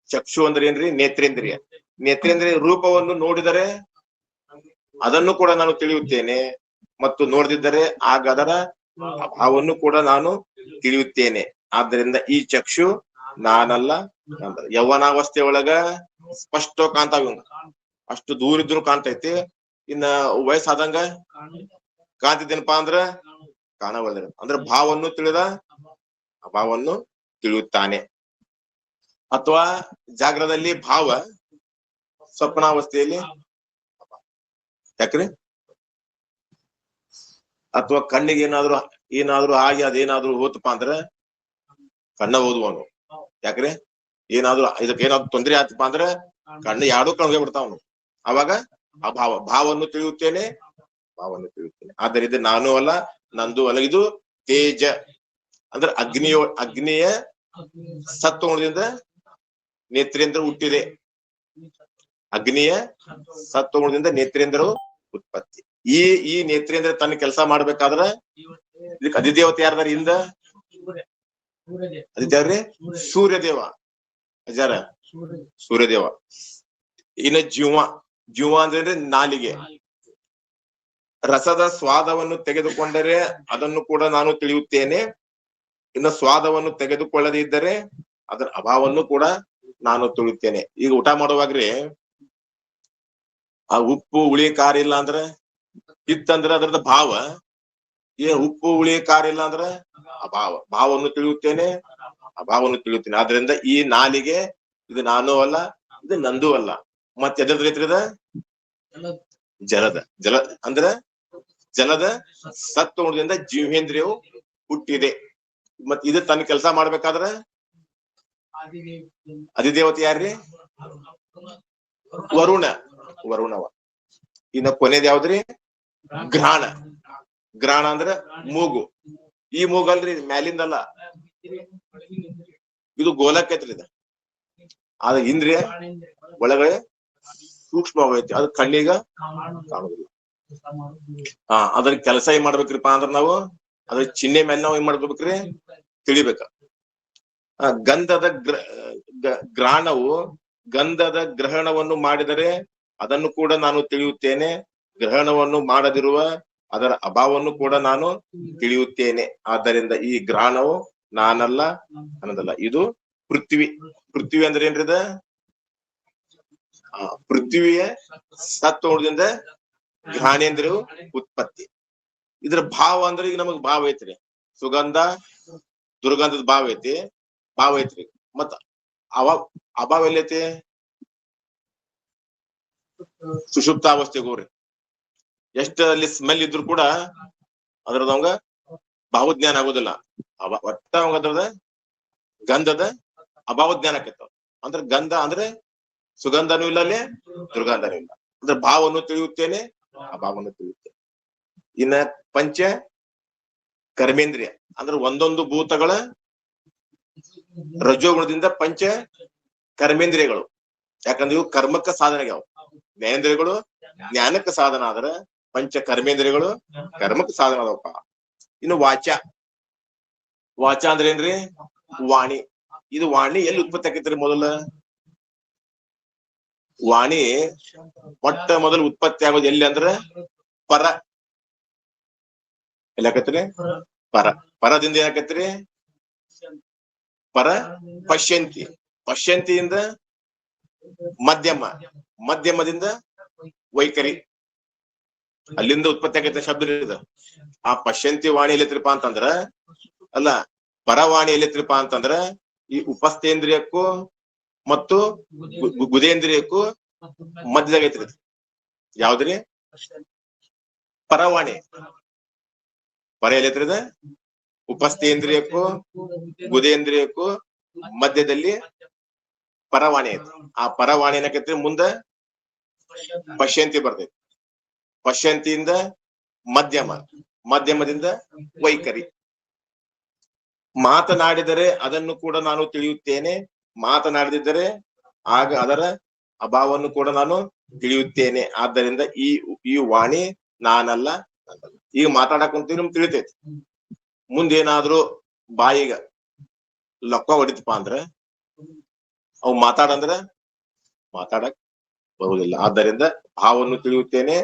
ಚಕ್ಷು ಅಂದ್ರೆ ಏನ್ರಿ? ನೇತ್ರೇಂದ್ರಿಯ. ನೇತ್ರೇಂದ್ರಿಯ ರೂಪವನ್ನು ನೋಡಿದರೆ ಅದನ್ನು ಕೂಡ ನಾನು ತಿಳಿಯುತ್ತೇನೆ, ಮತ್ತು ನೋಡದಿದ್ದರೆ ಆಗ ಅದರ ಅಭಾವವನ್ನು ಕೂಡ ನಾನು ತಿಳಿಯುತ್ತೇನೆ. ಆದ್ದರಿಂದ ಈ ಚಕ್ಷು ನಾನಲ್ಲ. ಯೌವನಾವಸ್ಥೆ ಒಳಗ ಸ್ಪಷ್ಟ ಕಾಣ್ತಾವ, ಅಷ್ಟು ದೂರ ಇದ್ರು ಕಾಣ್ತೈತಿ. ಇನ್ನ ವಯಸ್ಸಾದಂಗ ಕಾಣ್ತಿದ್ದೇನಪ್ಪಾ ಅಂದ್ರ ಕಾಣವಲ್ದಿರ. ಅಂದ್ರೆ ಭಾವವನ್ನು ತಿಳಿದ ಅಭಾವವನ್ನು ತಿಳಿಯುತ್ತಾನೆ. ಅಥವಾ ಜಾಗ್ರದಲ್ಲಿ ಭಾವ, ಸ್ವಪ್ನಾವಸ್ಥೆಯಲ್ಲಿ ಯಾಕ್ರಿ? ಅಥವಾ ಕಣ್ಣಿಗೆ ಏನಾದ್ರು ಆಗಿ ಅದೇನಾದ್ರು ಹೋತಪ್ಪ ಅಂದ್ರ ಕಣ್ಣ ಓದುವನು. ಯಾಕ್ರಿ ಏನಾದ್ರು ಇದಕ್ಕೆ ಏನಾದ್ರು ತೊಂದರೆ ಆತಪ್ಪ ಅಂದ್ರ ಕಣ್ಣು ಯಾರು ಕಣ್ಗೆ ಬಿಡ್ತಾವನು. ಅವಾಗ ಅಭಾವ. ಭಾವವನ್ನು ತಿಳಿಯುತ್ತೇನೆ, ಭಾವವನ್ನು ತಿಳಿಯುತ್ತೇನೆ. ಆದ್ದರಿಂದ ನಾನು ಅಲ್ಲ, ನಂದು ಅಲ್ಲ. ಇದು ತೇಜ ಅಂದ್ರೆ ಅಗ್ನಿಯ ಸತ್ವಗುಣದಿಂದ ನೇತ್ರೇಂದ್ರ ಹುಟ್ಟಿದೆ. ಅಗ್ನಿಯ ಸತ್ವಗುಣದಿಂದ ನೇತ್ರೇಂದ್ರವು ಉತ್ಪತ್ತಿ. ಈ ನೇತ್ರೇಂದ್ರ ತನ್ನ ಕೆಲಸ ಮಾಡ್ಬೇಕಾದ್ರ ಇದಕ್ಕೆ ಅಧಿದೇವತೆ ಯಾರ್ದಾರ ಹಿಂದ ಅದಿದ್ಯಾವ್ರಿ ಸೂರ್ಯದೇವ ಅಜಾರ ಸೂರ್ಯದೇವ. ಇನ್ನ ಜೀವ ಅಂದ್ರೆ ನಾಲಿಗೆ. ರಸದ ಸ್ವಾದವನ್ನು ತೆಗೆದುಕೊಂಡರೆ ಅದನ್ನು ಕೂಡ ನಾನು ತಿಳಿಯುತ್ತೇನೆ, ಇನ್ನು ಸ್ವಾದವನ್ನು ತೆಗೆದುಕೊಳ್ಳದೇ ಇದ್ದರೆ ಅದರ ಅಭಾವವನ್ನು ಕೂಡ ನಾನು ತಿಳಿಯುತ್ತೇನೆ. ಈಗ ಊಟ ಮಾಡುವಾಗ್ರಿ ಆ ಉಪ್ಪು ಹುಳಿ ಖಾರ ಇಲ್ಲ ಅಂದ್ರ ಇತ್ತಂದ್ರ ಅದರದ ಭಾವ, ಉಪ್ಪು ಹುಳಿ ಖಾರ ಇಲ್ಲ ಅಂದ್ರ ಅಭಾವ. ಭಾವವನ್ನು ತಿಳಿಯುತ್ತೇನೆ, ಅಭಾವವನ್ನು ತಿಳಿಯುತ್ತೇನೆ. ಆದ್ರಿಂದ ಈ ನಾಲಿಗೆ ಇದು ನಾನು ಅಲ್ಲ, ಇದು ನಂದು ಅಲ್ಲ. ಮತ್ತೆ ಎದ್ರದ ರೈತರದ ಜಲದ ಅಂದ್ರ ಜಲದ ಸತ್ವದಿಂದ ಜೀವೇಂದ್ರಿಯವು ಹುಟ್ಟಿದೆ. ಮತ್ ಇದು ತನ್ನ ಕೆಲಸ ಮಾಡ್ಬೇಕಾದ್ರ ಅಧಿದೇವತೆ ಯಾರ್ರಿ? ವರುಣವ. ಇನ್ನ ಕೊನೆದ್ ಯಾವ್ದ್ರಿ? ಗ್ರಾಣ ಅಂದ್ರ ಮೂಗು. ಈ ಮೂಗಲ್ರಿ, ಮ್ಯಾಲಿಂದಲ್ಲ, ಇದು ಗೋಲಕ್ ಐತ್ರಿ. ಇದು ಅದ ಇಂದ್ರಿಯ ಒಳಗಡೆ ಸೂಕ್ಷ್ಮವಾಗೈತಿ, ಅದು ಕಣ್ಣಿಗ ಕಾಣುದಿಲ್ಲ. ಅದ್ರ ಕೆಲಸ ಏನ್ ಮಾಡ್ಬೇಕ್ರಿಪ್ಪ ಅಂದ್ರ ನಾವು ಅದ್ರ ಚಿಹ್ನೆ ಮೇಲೆ ನಾವು ಏನ್ ಮಾಡ್ಕೋಬೇಕ್ರಿ? ತಿಳಿಬೇಕ. ಗಂಧದ ಗ್ರಾಣವು ಗಂಧದ ಗ್ರಹಣವನ್ನು ಮಾಡಿದರೆ ಅದನ್ನು ಕೂಡ ನಾನು ತಿಳಿಯುತ್ತೇನೆ, ಗ್ರಹಣವನ್ನು ಮಾಡದಿರುವ ಅದರ ಅಭಾವವನ್ನು ಕೂಡ ನಾನು ತಿಳಿಯುತ್ತೇನೆ. ಆದ್ದರಿಂದ ಈ ಗ್ರಹಣವು ನಾನಲ್ಲ, ಅನ್ನೋದಲ್ಲ. ಇದು ಪೃಥ್ವಿ ಅಂದ್ರೆ ಏನ್ರಿದ? ಪೃಥ್ವಿಯ ಸತ್ವದಿಂದ ಘ್ರಾಣೇಂದ್ರಿಯವು ಉತ್ಪತ್ತಿ. ಇದ್ರ ಭಾವ ಅಂದ್ರೆ ಈಗ ನಮಗ್ ಭಾವ ಐತ್ರಿ, ಸುಗಂಧ ದುರ್ಗಂಧದ ಭಾವ ಐತ್ರಿ. ಮತ್ತ ಅಭಾವ ಎಲ್ಲೈತಿ? ಸುಷುಪ್ತಾವಸ್ಥೆಗೆ ಹೋಗ್ರಿ, ಎಷ್ಟ ಅಲ್ಲಿ ಸ್ಮೆಲ್ ಇದ್ರು ಕೂಡ ಅದ್ರದವಂಗ ಭಾವಜ್ಞಾನ ಆಗೋದಿಲ್ಲ. ಒಟ್ಟ ಅವಂಗ ಅದ್ರದ ಗಂಧದ ಅಭಾವ ಜ್ಞಾನ ಆಕೈತ. ಅಂದ್ರೆ ಗಂಧ ಅಂದ್ರೆ ಸುಗಂಧನೂ ಇಲ್ಲ, ಅಲ್ಲಿ ದುರ್ಗಂಧನೂ ಇಲ್ಲ. ಅಂದ್ರೆ ಭಾವವನ್ನು ತಿಳಿಯುತ್ತೇನೆ, ಅಭಾವವನ್ನು ತಿಳಿಯುತ್ತೇನೆ. ಇನ್ನ ಪಂಚ ಕರ್ಮೇಂದ್ರಿಯ ಅಂದ್ರೆ ಒಂದೊಂದು ಭೂತಗಳ ರಜೋಗುಣದಿಂದ ಪಂಚ ಕರ್ಮೇಂದ್ರಿಯಗಳು. ಯಾಕಂದ್ರೆ ಇವು ಕರ್ಮಕ್ಕ ಸಾಧನ ಆಗ್ಯಾವ. ಜ್ಞಾನೇಂದ್ರಿಯಗಳು ಜ್ಞಾನಕ್ಕೆ ಸಾಧನ ಆದ್ರ ಪಂಚ ಕರ್ಮೇಂದ್ರಿಯಗಳು ಕರ್ಮಕ್ಕೆ ಸಾಧನ ಅದವಪ್ಪ. ಇನ್ನು ವಾಚ ಅಂದ್ರೆ ಏನ್ರಿ? ವಾಣಿ. ಇದು ವಾಣಿ ಎಲ್ಲಿ ಉತ್ಪತ್ತಿ ಆಕೈತ್ರಿ? ವಾಣಿ ಮೊದಲು ಉತ್ಪತ್ತಿ ಆಗೋದು ಎಲ್ಲಿ ಅಂದ್ರ ಪರ. ಎಲ್ಲಿ ಆಕತ್ರಿ? ಪರದಿಂದ ಏನಾಕತ್ರಿ? ಪರ ಪಶ್ಯಂತಿಯಿಂದ ಮಧ್ಯಮದಿಂದ ವೈಖರಿ. ಅಲ್ಲಿಂದ ಉತ್ಪತ್ತಿ ಆಗೈತೆ ಶಬ್ದ ಇದು. ಆ ಪಶ್ಯಂತಿ ವಾಣಿ ಎಲ್ಲಿತ್ರಿಪ ಅಂತಂದ್ರ ಅಲ್ಲ, ಪರವಾಣಿ ಎಲ್ಲಿತ್ರಿಪ ಅಂತಂದ್ರ ಈ ಉಪಸ್ಥೇಂದ್ರಿಯಕ್ಕೂ ಮತ್ತು ಗುದೇಂದ್ರಿಯಕ್ಕೂ ಮಧ್ಯದಾಗ ಐತ್ರಿ. ಯಾವ್ದ್ರಿ? ಪರವಾಣಿ. ಪರ ಎಲ್ಲಿತ್ರಿದ? ಉಪಸ್ಥೇಂದ್ರಿಯಕ್ಕೂ ಗುದೇಂದ್ರಿಯಕ್ಕೂ ಮಧ್ಯದಲ್ಲಿ ಪರವಾಣಿ ಐತಿ. ಆ ಪರವಾಣಿ ಏನಕೈತಿ? ಮುಂದ ಪಶ್ಯಂತಿ ಬರ್ತೈತಿ. ಪಶ್ಯಂತಿಯಿಂದ ಮಧ್ಯಮದಿಂದ ವೈಖರಿ. ಮಾತನಾಡಿದರೆ ಅದನ್ನು ಕೂಡ ನಾನು ತಿಳಿಯುತ್ತೇನೆ, ಮಾತನಾಡದಿದ್ದರೆ ಆಗ ಅದರ ಅಭಾವವನ್ನು ಕೂಡ ನಾನು ತಿಳಿಯುತ್ತೇನೆ. ಆದ್ದರಿಂದ ಈ ವಾಣಿ ನಾನಲ್ಲ. ಈಗ ಮಾತಾಡಕ್ ಕುಂತೀವಿ, ನಮ್ಗೆ ತಿಳಿತೈತಿ. ಮುಂದೇನಾದ್ರೂ ಬಾಯಿಗ ಲೊಕ್ಕ ಹೊಡಿತಪ್ಪ ಅಂದ್ರ ಅವ್ ಮಾತಾಡಕ್ ಬರುವುದಿಲ್ಲ. ಆದ್ದರಿಂದ ಭಾವವನ್ನು ತಿಳಿಯುತ್ತೇನೆ,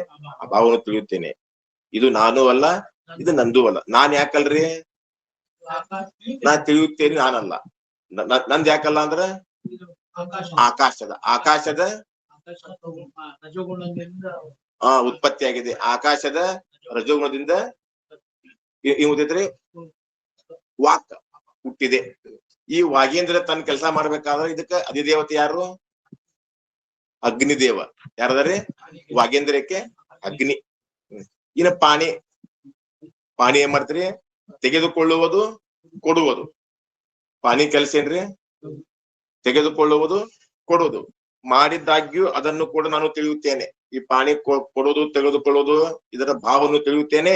ಅಭಾವವನ್ನು ತಿಳಿಯುತ್ತೇನೆ. ಇದು ನಾನು ಅಲ್ಲ, ಇದು ನಂದು ಅಲ್ಲ. ನಾನ್ ಯಾಕಲ್ರಿ? ನಾನ್ ತಿಳಿಯುತ್ತೇನೆ, ನಾನಲ್ಲ. ನಂದ್ ಯಾಕಲ್ಲ ಅಂದ್ರ ಆಕಾಶದ ಉತ್ಪತ್ತಿ ಆಗಿದೆ. ಆಕಾಶದ ರಜೋಗುಣದಿಂದ ಏನ್ರಿ? ವಾಕ್ ಹುಟ್ಟಿದೆ. ಈ ವಾಗೇಂದ್ರ ತನ್ನ ಕೆಲಸ ಮಾಡ್ಬೇಕಾದ್ರೆ ಇದಕ್ಕ ಅಧಿದೇವತೆ ಯಾರು? ಅಗ್ನಿದೇವ. ಯಾರದಾರೆ? ವಾಗೇಂದ್ರಕ್ಕೆ ಅಗ್ನಿ. ಇನ್ನ ಪಾಣಿ ಏನ್ ಮಾಡ್ತೀರಿ? ತೆಗೆದುಕೊಳ್ಳುವುದು, ಕೊಡುವುದು. ಪಾಣಿ ಕೆಲಸ ಏನ್ರಿ? ತೆಗೆದುಕೊಳ್ಳುವುದು, ಕೊಡುವುದು. ಮಾಡಿದ್ದಾಗ್ಯೂ ಅದನ್ನು ಕೂಡ ನಾನು ತಿಳಿಯುತ್ತೇನೆ. ಈ ಪಾಣಿ ಕೊಡುವುದು, ತೆಗೆದುಕೊಳ್ಳುವುದು, ಇದರ ಭಾವವನ್ನು ತಿಳಿಯುತ್ತೇನೆ.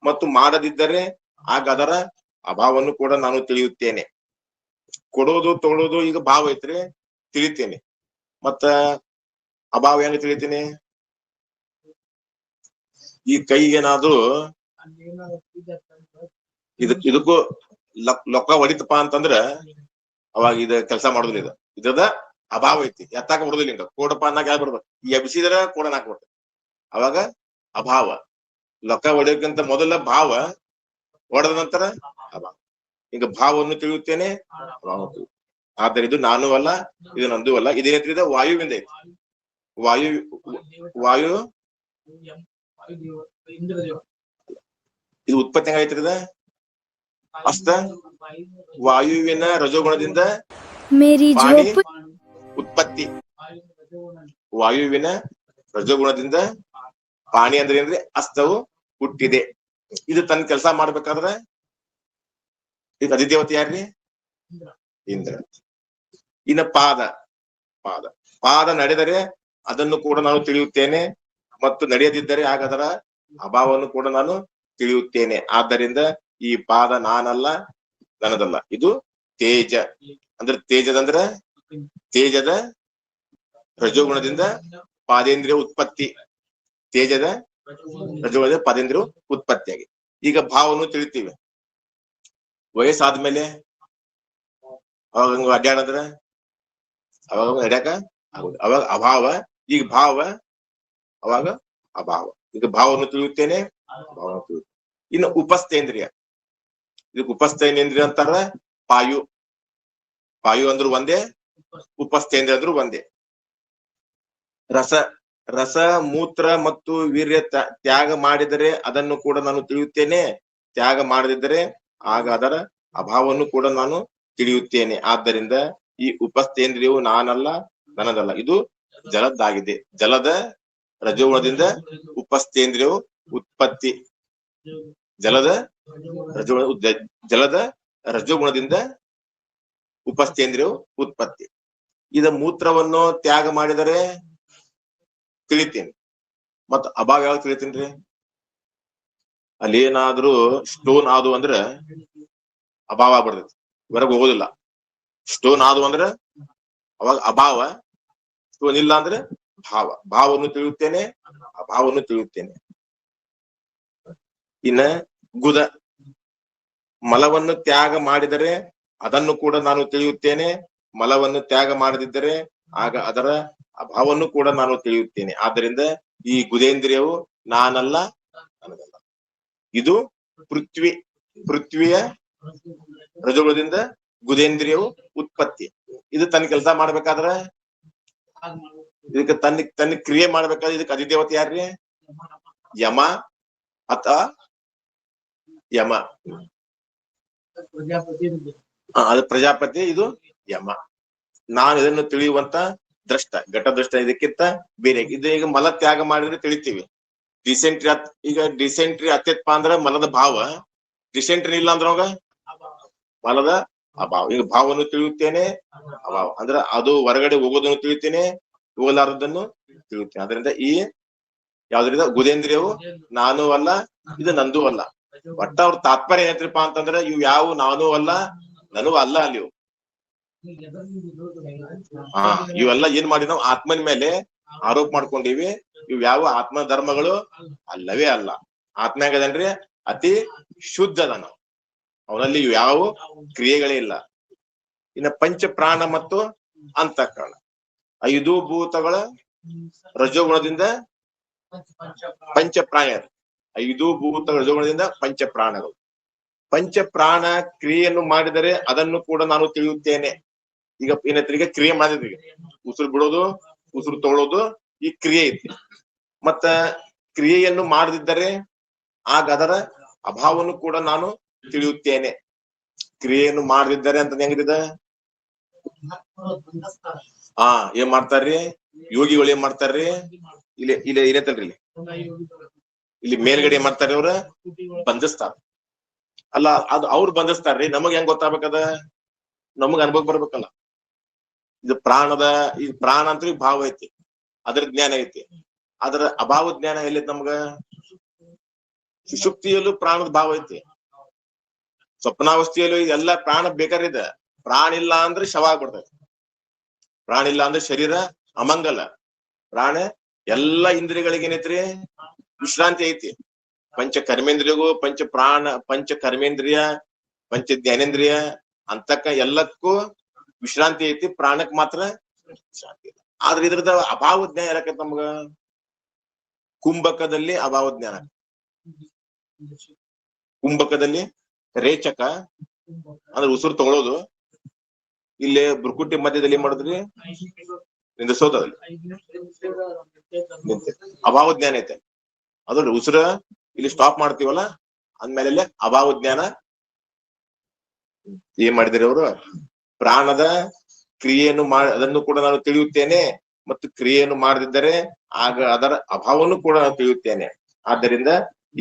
ಮತ್ತು ಮಾಡದಿದ್ದರೆ ಆಗ ಅದರ ಅಭಾವವನ್ನು ಕೂಡ ನಾನು ತಿಳಿಯುತ್ತೇನೆ. ಕೊಡೋದು ತಗೊಳ್ಳೋದು ಈಗ ಭಾವ ಐತ್ರಿ, ತಿಳಿತೇನೆ. ಮತ್ತ ಅಭಾವ ಹೆಂಗ ತಿಳಿತೀನಿ? ಈ ಕೈಗೇನಾದ್ರು ಇದಕ್ಕೂ ಲೊಕ್ಕ ಹೊಡಿತಪ್ಪ ಅಂತಂದ್ರ ಅವಾಗ ಇದ ಕೆಲಸ ಮಾಡುದಿಲ್ಲ. ಇದ ಅಭಾವ ಐತಿ, ಎತ್ತಾಕ ಬರುದಿಲ್ಲ. ಹಿಂಗ ಕೋಡಪ್ಪ ಅನ್ನಕ್ ಯಾರು ಬರ್ಬೇಕು, ಈ ಎಬ್ಸಿದ್ರ ಕೋಡನ್ ಹಾಕ್ಬೇಕು. ಅವಾಗ ಅಭಾವ. ಲೊಕ್ಕ ಹೊಡಿಯೋಕ್ಕಿಂತ ಮೊದಲ ಭಾವ, ಹೊಡೆದ ನಂತರ ಅಭಾವ. ಈಗ ಭಾವವನ್ನು ತಿಳಿಯುತ್ತೇನೆ, ಅಭಾವ. ಆದರೆ ಇದು ನಾನು ಅಲ್ಲ, ಇದು ನಂದು ಅಲ್ಲ. ಇದೇನೈತ್ರಿ? ಇದು ವಾಯುವಿಂದ ಐತಿ. ವಾಯು ಇದು ಉತ್ಪತ್ತಿ ಹೆಂಗೈತ್ರಿ? ಇದ ಅಸ್ತ ವಾಯುವಿನ ರಜೋಗುಣದಿಂದ ಪಾಣಿ ಉತ್ಪತ್ತಿ. ವಾಯುವಿನ ರಜೋಗುಣದಿಂದ ಪಾಣಿ ಅಂದ್ರೆ ಏನ್ರಿ? ಅಸ್ತವು ಹುಟ್ಟಿದೆ. ಇದು ತನ್ನ ಕೆಲಸ ಮಾಡ್ಬೇಕಾದ್ರ ಇದು ಅಧಿದೇವತೆ ಯಾರ್ರಿ? ಇಂದ್ರ. ಇನ್ನ ಪಾದ ನಡೆದರೆ ಅದನ್ನು ಕೂಡ ನಾನು ತಿಳಿಯುತ್ತೇನೆ, ಮತ್ತು ನಡೆಯದಿದ್ದರೆ ಆಗ ಅದರ ಅಭಾವವನ್ನು ಕೂಡ ನಾನು ತಿಳಿಯುತ್ತೇನೆ. ಆದ್ದರಿಂದ ಈ ಪಾದ ನಾನಲ್ಲ, ನನ್ನದಲ್ಲ. ಇದು ತೇಜ. ಅಂದ್ರೆ ತೇಜದ ರಜೋಗುಣದಿಂದ ಪಾದೇಂದ್ರಿಯ ಉತ್ಪತ್ತಿ. ತೇಜದ ರಜೋಗುಣದಿಂದ ಪಾದೇಂದ್ರಿಯ ಉತ್ಪತ್ತಿಯಾಗಿ ಈಗ ಭಾವವನ್ನು ತಿಳಿತೀವಿ. ವಯಸ್ಸಾದ್ಮೇಲೆ ಅವಾಗ ಅಡ್ಡಾಡದ್ರ ಅವಾಗ ನಡ್ಯಾಕ ಆಗುದು. ಅವಾಗ ಅಭಾವ, ಈಗ ಭಾವ, ಅವಾಗ ಅಭಾವ. ಈಗ ಭಾವವನ್ನು ತಿಳಿಯುತ್ತೇನೆ, ಭಾವವನ್ನು ತಿಳಿಯುತ್ತೇನೆ. ಇನ್ನು ಉಪಸ್ಥೇಂದ್ರಿಯ, ಇದಕ್ಕೆ ಉಪಸ್ಥೇಂದ್ರಿಯ ಅಂತಾರ. ಪಾಯು ಅಂದ್ರು ಒಂದೇ, ಉಪಸ್ಥೇಂದ್ರಿಯ ಅಂದ್ರು ಒಂದೇ. ರಸ ಮೂತ್ರ ಮತ್ತು ವೀರ್ಯ ತ್ಯಾಗ ಮಾಡಿದರೆ ಅದನ್ನು ಕೂಡ ನಾನು ತಿಳಿಯುತ್ತೇನೆ, ತ್ಯಾಗ ಮಾಡದಿದ್ದರೆ ಆಗ ಅದರ ಅಭಾವವನ್ನು ಕೂಡ ನಾನು ತಿಳಿಯುತ್ತೇನೆ. ಆದ್ದರಿಂದ ಈ ಉಪಸ್ಥೇಂದ್ರಿಯವು ನಾನಲ್ಲ, ನನ್ನದಲ್ಲ. ಇದು ಜಲದ್ದಾಗಿದೆ. ಜಲದ ರಜೋಗುಣದಿಂದ ಉಪಸ್ಥೇಂದ್ರಿಯವು ಉತ್ಪತ್ತಿ. ಜಲದ ರಜೋಗುಣದಿಂದ ಉಪಸ್ಥೇಂದ್ರಿಯವು ಉತ್ಪತ್ತಿ. ಇದ ಮೂತ್ರವನ್ನು ತ್ಯಾಗ ಮಾಡಿದರೆ ತಿಳಿತೀನಿ, ಮತ್ತ ಅಭಾವ ಯಾವಾಗ ತಿಳಿತೀನ್ರಿ? ಅಲ್ಲಿ ಏನಾದ್ರೂ ಸ್ಟೋನ್ ಆದು ಅಂದ್ರ ಅಭಾವ ಆಗ್ಬಿಡ್ತೈತಿ, ಹೊರಗೆ ಹೋಗೋದಿಲ್ಲ. ಸ್ಟೋನ್ ಆದು ಅಂದ್ರ ಅವಾಗ ಅಭಾವ, ಸ್ಟೋನ್ ಇಲ್ಲ ಅಂದ್ರೆ ಭಾವ. ಭಾವವನ್ನು ತಿಳಿಯುತ್ತೇನೆ, ಅಭಾವವನ್ನು ತಿಳಿಯುತ್ತೇನೆ. ಇನ್ನ ಗುದ, ಮಲವನ್ನು ತ್ಯಾಗ ಮಾಡಿದರೆ ಅದನ್ನು ಕೂಡ ನಾನು ತಿಳಿಯುತ್ತೇನೆ, ಮಲವನ್ನು ತ್ಯಾಗ ಮಾಡದಿದ್ದರೆ ಆಗ ಅದರ ಅಭಾವವನ್ನು ಕೂಡ ನಾನು ತಿಳಿಯುತ್ತೇನೆ. ಆದ್ದರಿಂದ ಈ ಗುದೇಂದ್ರಿಯವು ನಾನಲ್ಲ, ನನ್ನದಲ್ಲ. ಇದು ಪೃಥ್ವಿಯ ರಜೋಗುಣದಿಂದ ಗುದೇಂದ್ರಿಯವು ಉತ್ಪತ್ತಿ. ಇದು ತನ್ನ ಕೆಲಸ ಮಾಡ್ಬೇಕಾದ್ರ, ಇದಕ್ಕೆ ತನ್ನ ಕ್ರಿಯೆ ಮಾಡ್ಬೇಕಾದ್ರೆ ಇದಕ್ಕೆ ಅಧಿದೇವತೆ ಯಾರ್ರಿ? ಯಮ ಯಮ. ಅದು ಪ್ರಜಾಪತಿ, ಇದು ಯಮ. ನಾನು ಇದನ್ನು ತಿಳಿಯುವಂತ ದ್ರಷ್ಟ, ಘಟದೃಷ್ಟ. ಇದಕ್ಕಿಂತ ಬೇರೆ ಇದು. ಈಗ ಮಲ ತ್ಯಾಗ ಮಾಡಿದ್ರೆ ತಿಳಿತೀವಿ. ಡಿಸೆಂಟ್ರಿ ಅತ್ಯತ್ಪ ಅಂದ್ರ ಮಲದ ಭಾವ, ಡಿಸೆಂಟ್ರಿ ಇಲ್ಲ ಅಂದ್ರ ಮಲದ ಅಭಾವ. ಈಗ ಭಾವವನ್ನು ತಿಳಿಯುತ್ತೇನೆ, ಅಭಾವ ಅಂದ್ರ ಅದು ಹೊರಗಡೆ ಹೋಗೋದನ್ನು ತಿಳಿತೇನೆ, ಹೋಗಲಾರದನ್ನು ತಿಳಿಯುತ್ತೇನೆ. ಅದರಿಂದ ಈ ಯಾವ್ದ್ರಿಂದ ಗುದೇಂದ್ರಿಯವು ನಾನು ಅಲ್ಲ, ಇದು ನಂದು ಅಲ್ಲ. ಒಟ್ಟ ಅವ್ರ ತಾತ್ಪರ್ಯ ಏನೈತ್ರಿಪಾ ಅಂತಂದ್ರ ಇವ್ ಯಾವ ನಾನು ಅಲ್ಲ, ನನಗೂ ಅಲ್ಲ. ಅಲ್ಲಿ ಇವೆಲ್ಲ ಏನ್ ಮಾಡಿ ನಾವು ಆತ್ಮನ ಮೇಲೆ ಆರೋಪ ಮಾಡ್ಕೊಂಡಿವಿ. ಇವ್ ಯಾವ ಆತ್ಮ ಧರ್ಮಗಳು ಅಲ್ಲವೇ ಅಲ್ಲ. ಆತ್ಮ ಹೆಂಗದನ್ರಿ? ಅತಿ ಶುದ್ಧದ. ನಾವು ಅವನಲ್ಲಿ ಯಾವ ಕ್ರಿಯೆಗಳೇ ಇಲ್ಲ. ಇನ್ನ ಪಂಚ ಪ್ರಾಣ ಮತ್ತು ಅಂತಃಕರಣ, 5 ಭೂತಗಳ ರಜೋಗುಣದಿಂದ ಪಂಚ ಪ್ರಾಣ. 5 ಭೂತಗಳ ರಜೋಗುಣದಿಂದ ಪಂಚ ಪ್ರಾಣಗಳು. ಪಂಚ ಪ್ರಾಣ ಕ್ರಿಯೆಯನ್ನು ಮಾಡಿದರೆ ಅದನ್ನು ಕೂಡ ನಾನು ತಿಳಿಯುತ್ತೇನೆ. ಈಗ ಏನೈತ್ರಿ? ಕ್ರಿಯೆ ಮಾಡಿದ್ರಿ, ಉಸಿರು ಬಿಡೋದು, ಉಸಿರು ತಗೊಳ್ಳೋದು, ಈ ಕ್ರಿಯೆ ಐತಿ. ಮತ್ತ ಕ್ರಿಯೆಯನ್ನು ಮಾಡದಿದ್ದರೆ ಆಗ ಅದರ ಅಭಾವವನ್ನು ಕೂಡ ನಾನು ತಿಳಿಯುತ್ತೇನೆ. ಕ್ರಿಯೆಯನ್ನು ಮಾಡದಿದ್ದರೆ ಅಂತ ಹೆಂಗಿದ? ಏನ್ ಮಾಡ್ತಾರ್ರಿ ಯೋಗಿಗಳು? ಏನ್ ಮಾಡ್ತಾರ್ರಿ? ಇಲ್ಲಿ ಏನೈತಲ್ರಿ, ಇಲ್ಲಿ ಮೇಲ್ಗಡೆ ಏನ್ ಮಾಡ್ತಾರ್ರಿ? ಅವ್ರ ಬಂಧಿಸ್ತಾರ. ಅಲ್ಲ, ಅದು ಅವ್ರು ಬಂಧಿಸ್ತಾರ್ರಿ. ನಮಗ್ ಹೆಂಗ್ ಗೊತ್ತಾಗ್ಬೇಕದ? ನಮಗ್ ಅನುಭವ ಬರ್ಬೇಕಲ್ಲ. ಇದು ಈ ಪ್ರಾಣ ಅಂತ ಭಾವ ಐತಿ, ಅದ್ರ ಜ್ಞಾನ ಐತಿ. ಅದ್ರ ಅಭಾವ ಜ್ಞಾನ ಎಲ್ಲೈತಿ ನಮ್ಗ? ಸುಷುಪ್ತಿಯಲ್ಲೂ ಪ್ರಾಣದ ಭಾವ ಐತಿ, ಸ್ವಪ್ನಾವಸ್ಥೆಯಲ್ಲೂ ಎಲ್ಲ ಪ್ರಾಣ ಬೇಕಾರಿದೆ. ಪ್ರಾಣ ಇಲ್ಲ ಅಂದ್ರೆ ಶವ ಆಗ್ಬಿಡ್ತೈತಿ. ಪ್ರಾಣ ಇಲ್ಲ ಅಂದ್ರೆ ಶರೀರ ಅಮಂಗಲ. ಪ್ರಾಣ ಎಲ್ಲಾ ಇಂದ್ರಿಯಗಳಿಗೆ ಏನೈತ್ರಿ? ವಿಶ್ರಾಂತಿ ಐತಿ. ಪಂಚ ಕರ್ಮೇಂದ್ರಿಯಗೂ ಪಂಚ ಪ್ರಾಣ, ಪಂಚ ಕರ್ಮೇಂದ್ರಿಯ, ಪಂಚ ಜ್ಞಾನೇಂದ್ರಿಯ ಅಂತಕ್ಕ ಎಲ್ಲಕ್ಕೂ ವಿಶ್ರಾಂತಿ ಐತಿ, ಪ್ರಾಣಕ್ ಮಾತ್ರ ವಿಶ್ರಾಂತಿ ಇಲ್ಲ. ಆದ್ರೆ ಇದ್ರದ ಅಭಾವ ಜ್ಞಾನ ಯಾರಕೈತಿ ನಮ್ಗ? ಕುಂಭಕದಲ್ಲಿ ಅಭಾವ ಜ್ಞಾನ. ಕುಂಭಕದಲ್ಲಿ ರೇಚಕ ಅಂದ್ರೆ ಉಸಿರು ತಗೊಳ್ಳೋದು, ಇಲ್ಲಿ ಬುರ್ಕುಟಿ ಮಧ್ಯದಲ್ಲಿ ಏನ್ ಮಾಡಿದ್ರಿ ನಿಂದಿಸೋದಲ್ಲಿ ಅಭಾವ ಜ್ಞಾನ ಐತೆ. ಅದ್ರ ಉಸಿರ ಇಲ್ಲಿ ಸ್ಟಾಪ್ ಮಾಡ್ತೀವಲ್ಲ ಅಂದ್ಮೇಲೆ ಅಭಾವ ಜ್ಞಾನ ಏನ್ ಮಾಡಿದಿರಿ ಅವರು? ಪ್ರಾಣದ ಕ್ರಿಯೆಯನ್ನು ಅದನ್ನು ಕೂಡ ನಾನು ತಿಳಿಯುತ್ತೇನೆ ಮತ್ತು ಕ್ರಿಯೆಯನ್ನು ಮಾಡದಿದ್ದರೆ ಆಗ ಅದರ ಅಭಾವವನ್ನು ಕೂಡ ನಾನು ತಿಳಿಯುತ್ತೇನೆ. ಆದ್ದರಿಂದ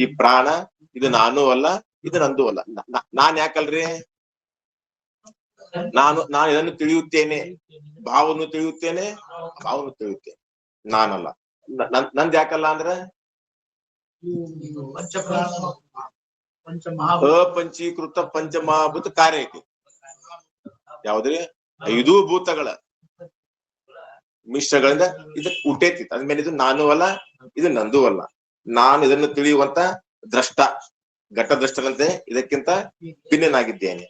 ಈ ಪ್ರಾಣ ಇದು ನಾನು ಅಲ್ಲ, ಇದು ನಂದು ಅಲ್ಲ. ನಾನ್ ಯಾಕಲ್ರಿ? ನಾನು ಇದನ್ನು ತಿಳಿಯುತ್ತೇನೆ, ಭಾವವನ್ನು ತಿಳಿಯುತ್ತೇನೆ, ಭಾವವನ್ನು ತಿಳಿಯುತ್ತೇನೆ, ನಾನಲ್ಲ. ನಂದ್ ಯಾಕಲ್ಲ ಅಂದ್ರೆ ಅಪಂಚೀಕೃತ ಪಂಚಮಹಾಭೂತ ಕಾರ್ಯ ಐತಿ. ಯಾವ್ದ್ರಿ? 5 ಭೂತಗಳ ಮಿಶ್ರಗಳಿಂದ ಇದಕ್ ಹುಟ್ಟೈತಿ. ಅದ್ಮೇಲೆ ಇದು ನಾನು ಅಲ್ಲ, ಇದು ನಂದು ಅಲ್ಲ. ನಾನು ಇದನ್ನು ತಿಳಿಯುವಂತ ದ್ರಷ್ಟ, ಘಟದ್ರಷ್ಟನಂತೆ ಇದಕ್ಕಿಂತ ಭಿನ್ನನಾಗಿದ್ದೇನೆ.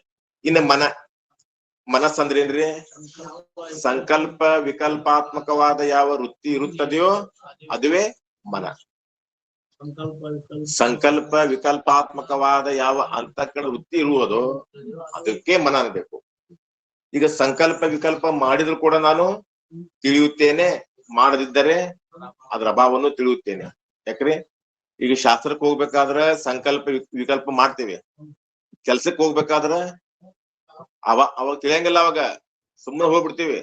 ಇನ್ನು ಮನಸ್ಸಂದ್ರೆ ಏನ್ರಿ? ಸಂಕಲ್ಪ ವಿಕಲ್ಪಾತ್ಮಕವಾದ ಯಾವ ವೃತ್ತಿ ಇರುತ್ತದೆಯೋ ಅದುವೇ ಮನ. ಸಂಕಲ್ಪ ವಿಕಲ್ಪಾತ್ಮಕವಾದ ಯಾವ ಅಂತಃಕರಣ ವೃತ್ತಿ ಇರುವುದೋ ಅದಕ್ಕೆ ಮನ ಅನ್ಬೇಕು. ಈಗ ಸಂಕಲ್ಪ ವಿಕಲ್ಪ ಮಾಡಿದ್ರು ಕೂಡ ನಾನು ತಿಳಿಯುತ್ತೇನೆ, ಮಾಡದಿದ್ದರೆ ಅದ್ರ ಅಭಾವವನ್ನು ತಿಳಿಯುತ್ತೇನೆ. ಯಾಕ್ರಿ? ಈಗ ಶಾಸ್ತ್ರಕ್ಕೆ ಹೋಗ್ಬೇಕಾದ್ರ ಸಂಕಲ್ಪ ವಿಕಲ್ಪ ಮಾಡ್ತೇವೆ, ಕೆಲ್ಸಕ್ಕೆ ಹೋಗ್ಬೇಕಾದ್ರ ಅವಾಗ ತಿಳಿಯಂಗಿಲ್ಲ, ಅವಾಗ ಸುಮ್ಮನೆ ಹೋಗ್ಬಿಡ್ತೀವಿ.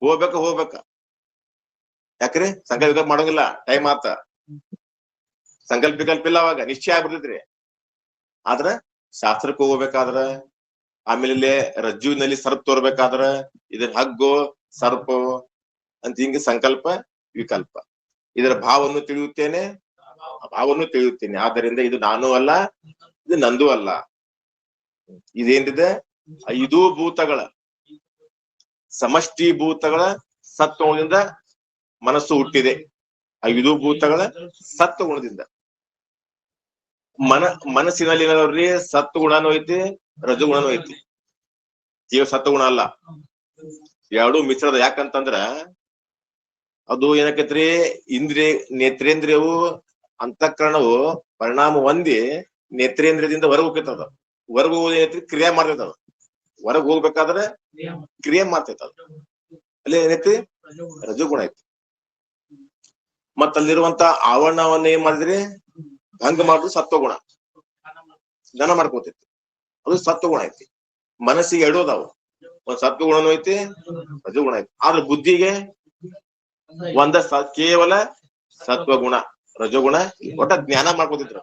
ಹೋಗ್ಬೇಕ ಯಾಕ್ರಿ? ಸಂಕಲ್ಪ ವಿಕಲ್ಪ ಮಾಡೋಂಗಿಲ್ಲ, ಟೈಮ್ ಆತ. ಸಂಕಲ್ಪ ವಿಕಲ್ಪ ಇಲ್ಲ, ಅವಾಗ ನಿಶ್ಚಯ ಆಗ್ಬಿಡ್ತೈತ್ರಿ. ಆದ್ರ ಶಾಸ್ತ್ರಕ್ಕೆ ಹೋಗ್ಬೇಕಾದ್ರ, ಆಮೇಲೆ ರಜ್ಜುವಿನಲ್ಲಿ ಸರ್ಪ ತೋರ್ಬೇಕಾದ್ರ ಇದ್ರ ಹಗ್ಗೋ ಸರ್ಪೋ ಅಂತ ಹಿಂಗೆ ಸಂಕಲ್ಪ ವಿಕಲ್ಪ. ಇದರ ಭಾವವನ್ನು ತಿಳಿಯುತ್ತೇನೆ, ಭಾವವನ್ನು ತಿಳಿಯುತ್ತೇನೆ. ಆದ್ದರಿಂದ ಇದು ನಾನು ಅಲ್ಲ, ಇದು ನಂದು ಅಲ್ಲ. ಇದೇನಿದೆ? 5 ಭೂತಗಳ ಸಮಷ್ಟಿ ಭೂತಗಳ ಸತ್ವಗುಣದಿಂದ ಮನಸ್ಸು ಹುಟ್ಟಿದೆ. 5 ಭೂತಗಳ ಸತ್ವಗುಣದಿಂದ ಮನಸ್ಸಿನಲ್ಲಿ ಏನಾದ್ರಿ? ಸತ್ವಗುಣನೂ ಐತಿ, ರಜಗುಣನೂ ಐತಿ. ಜೀವ ಸತ್ವಗುಣ ಅಲ್ಲ, 2 ಮಿಶ್ರದ. ಯಾಕಂತಂದ್ರ ಅದು ಏನಕೈತ್ರಿ? ನೇತ್ರೇಂದ್ರಿಯವು ಅಂತಃಕರಣವು ಪರಿಣಾಮ ಹೊಂದಿ ನೇತ್ರೇಂದ್ರಿಯದಿಂದ ಹೊರಗೆ ಹೋಗ್ತದ. ಹೊರಗೆ ಹೋಗೋದು ಏನೈತ್ರಿ? ಕ್ರಿಯೆ ಮಾಡ್ತೈತದ. ಹೊರಗೆ ಹೋಗ್ಬೇಕಾದ್ರೆ ಕ್ರಿಯೆ ಮಾಡ್ತೈತದ. ಅಲ್ಲಿ ಏನೈತಿ? ರಜಗುಣ ಐತಿ. ಮತ್ತ ಅಲ್ಲಿರುವಂತ ಆವರಣವನ್ನ ಏನ್ ಮಾಡಿದ್ರಿ? ಭಂಗ ಮಾಡುದು ಸತ್ವಗುಣ. ಜ್ಞಾನ ಮಾಡ್ಕೋತೈತಿ, ಅದು ಸತ್ವಗುಣ ಐತಿ. ಮನಸ್ಸಿಗೆ 2 ಅದಾವು, ಒಂದ್ ಸತ್ವಗುಣನೂ ಐತಿ, ರಜಗುಣ ಐತಿ. ಆದ್ರೆ ಬುದ್ಧಿಗೆ ಕೇವಲ ಸತ್ವಗುಣ, ರಜಗುಣ. ಒಟ್ಟ ಜ್ಞಾನ ಮಾಡ್ಕೋತಿದ್ರು.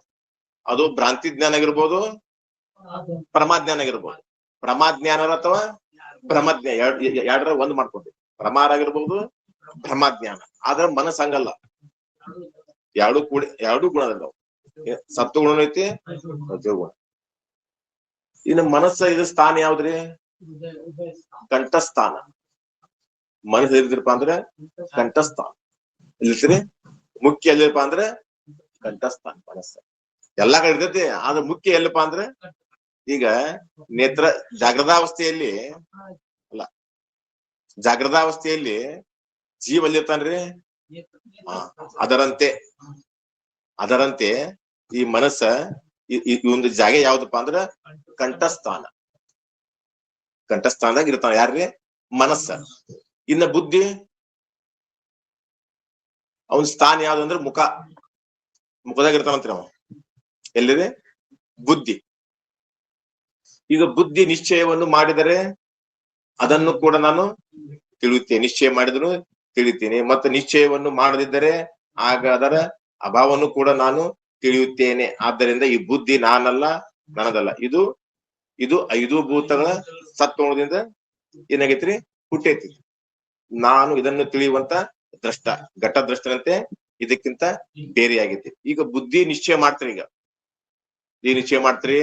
ಅದು ಭ್ರಾಂತಿ ಜ್ಞಾನ ಆಗಿರ್ಬೋದು, ಪ್ರಮಾಜ್ಞಾನ ಆಗಿರ್ಬೋದು. ಪ್ರಮಾಜ್ಞಾನ ಅಥವಾ ಭ್ರಮಜ್ಞಾನ, ಎರಡರ ಒಂದ್ ಮಾಡ್ಕೊತೀವಿ. ಪ್ರಮಾರ ಆಗಿರ್ಬೋದು, ಭ್ರಮಜ್ಞಾನ. ಆದ್ರೆ ಮನಸ್ಸು ಹಂಗಲ್ಲ, 2 ಗುಣದಲ್ಲ. ಸತ್ವಗುಣ ಐತಿ, ರಜಗುಣ. ಇನ್ನು ಮನಸ್ಸ ಇದು ಸ್ಥಾನ ಯಾವ್ದ್ರಿ? ಕಂಠಸ್ಥಾನ. ಮನಸ್ಸು ಎಲ್ಲಿದ್ರಪ್ಪ ಅಂದ್ರೆ ಕಂಠಸ್ಥಾನ. ಎಲ್ಲಿರ್ತೀರಿ? ಮುಖ್ಯ ಎಲ್ಲಿರಪ್ಪ ಅಂದ್ರೆ ಕಂಠಸ್ಥಾನ. ಮನಸ್ಸ ಎಲ್ಲಾ ಕಡೆ ಇರ್ತೈತಿ, ಆದ್ರೆ ಮುಖ್ಯ ಎಲ್ಲಪ್ಪ ಅಂದ್ರೆ ಈಗ ನೇತ್ರ ಜಾಗೃತಾವಸ್ಥೆಯಲ್ಲಿ ಅಲ್ಲ, ಜಾಗೃತಾವಸ್ಥೆಯಲ್ಲಿ ಜೀವ ಎಲ್ಲಿರ್ತಾನ್ರಿ? ಅದರಂತೆ ಈ ಮನಸ್ಸ ಈ ಒಂದು ಜಾಗ ಯಾವ್ದಪ್ಪ ಅಂದ್ರ ಕಂಠಸ್ಥಾನ. ಕಂಠಸ್ಥಾನದಾಗ ಇರ್ತಾನ ಯಾರ್ರಿ? ಮನಸ್ಸ. ಇನ್ನ ಬುದ್ಧಿ ಅವನ್ ಸ್ಥಾನ ಯಾವ್ದಂದ್ರ ಮುಖದಾಗ ಇರ್ತಾನಂತ್ರಿ ಅವ. ಎಲ್ಲಿದೆ? ಬುದ್ಧಿ. ಈಗ ಬುದ್ಧಿ ನಿಶ್ಚಯವನ್ನು ಮಾಡಿದರೆ ಅದನ್ನು ಕೂಡ ನಾನು ತಿಳಿಯುತ್ತೇನೆ. ನಿಶ್ಚಯ ಮಾಡಿದ್ರು ತಿಳಿಯುತ್ತೇನೆ. ಮತ್ತೆ ನಿಶ್ಚಯವನ್ನು ಮಾಡದಿದ್ದರೆ ಆಗ ಅದರ ಅಭಾವವನ್ನು ಕೂಡ ನಾನು ತಿಳಿಯುತ್ತೇನೆ. ಆದ್ದರಿಂದ ಈ ಬುದ್ಧಿ ನಾನಲ್ಲ, ನನ್ನದಲ್ಲ. ಇದು 5 ಭೂತಗಳ ಸತ್ವದಿಂದ ಏನಾಗೈತ್ರಿ? ಹುಟ್ಟೈತಿ. ನಾನು ಇದನ್ನು ತಿಳಿಯುವಂತ ದ್ರಷ್ಟ, ಘಟದ್ರಷ್ಟನಂತೆ ಇದಕ್ಕಿಂತ ಬೇರೆಯಾಗೈತಿ. ಈಗ ಬುದ್ಧಿ ನಿಶ್ಚಯ ಮಾಡ್ತೀರಿ. ಈಗ ಏನ್ ನಿಶ್ಚಯ ಮಾಡ್ತೀರಿ?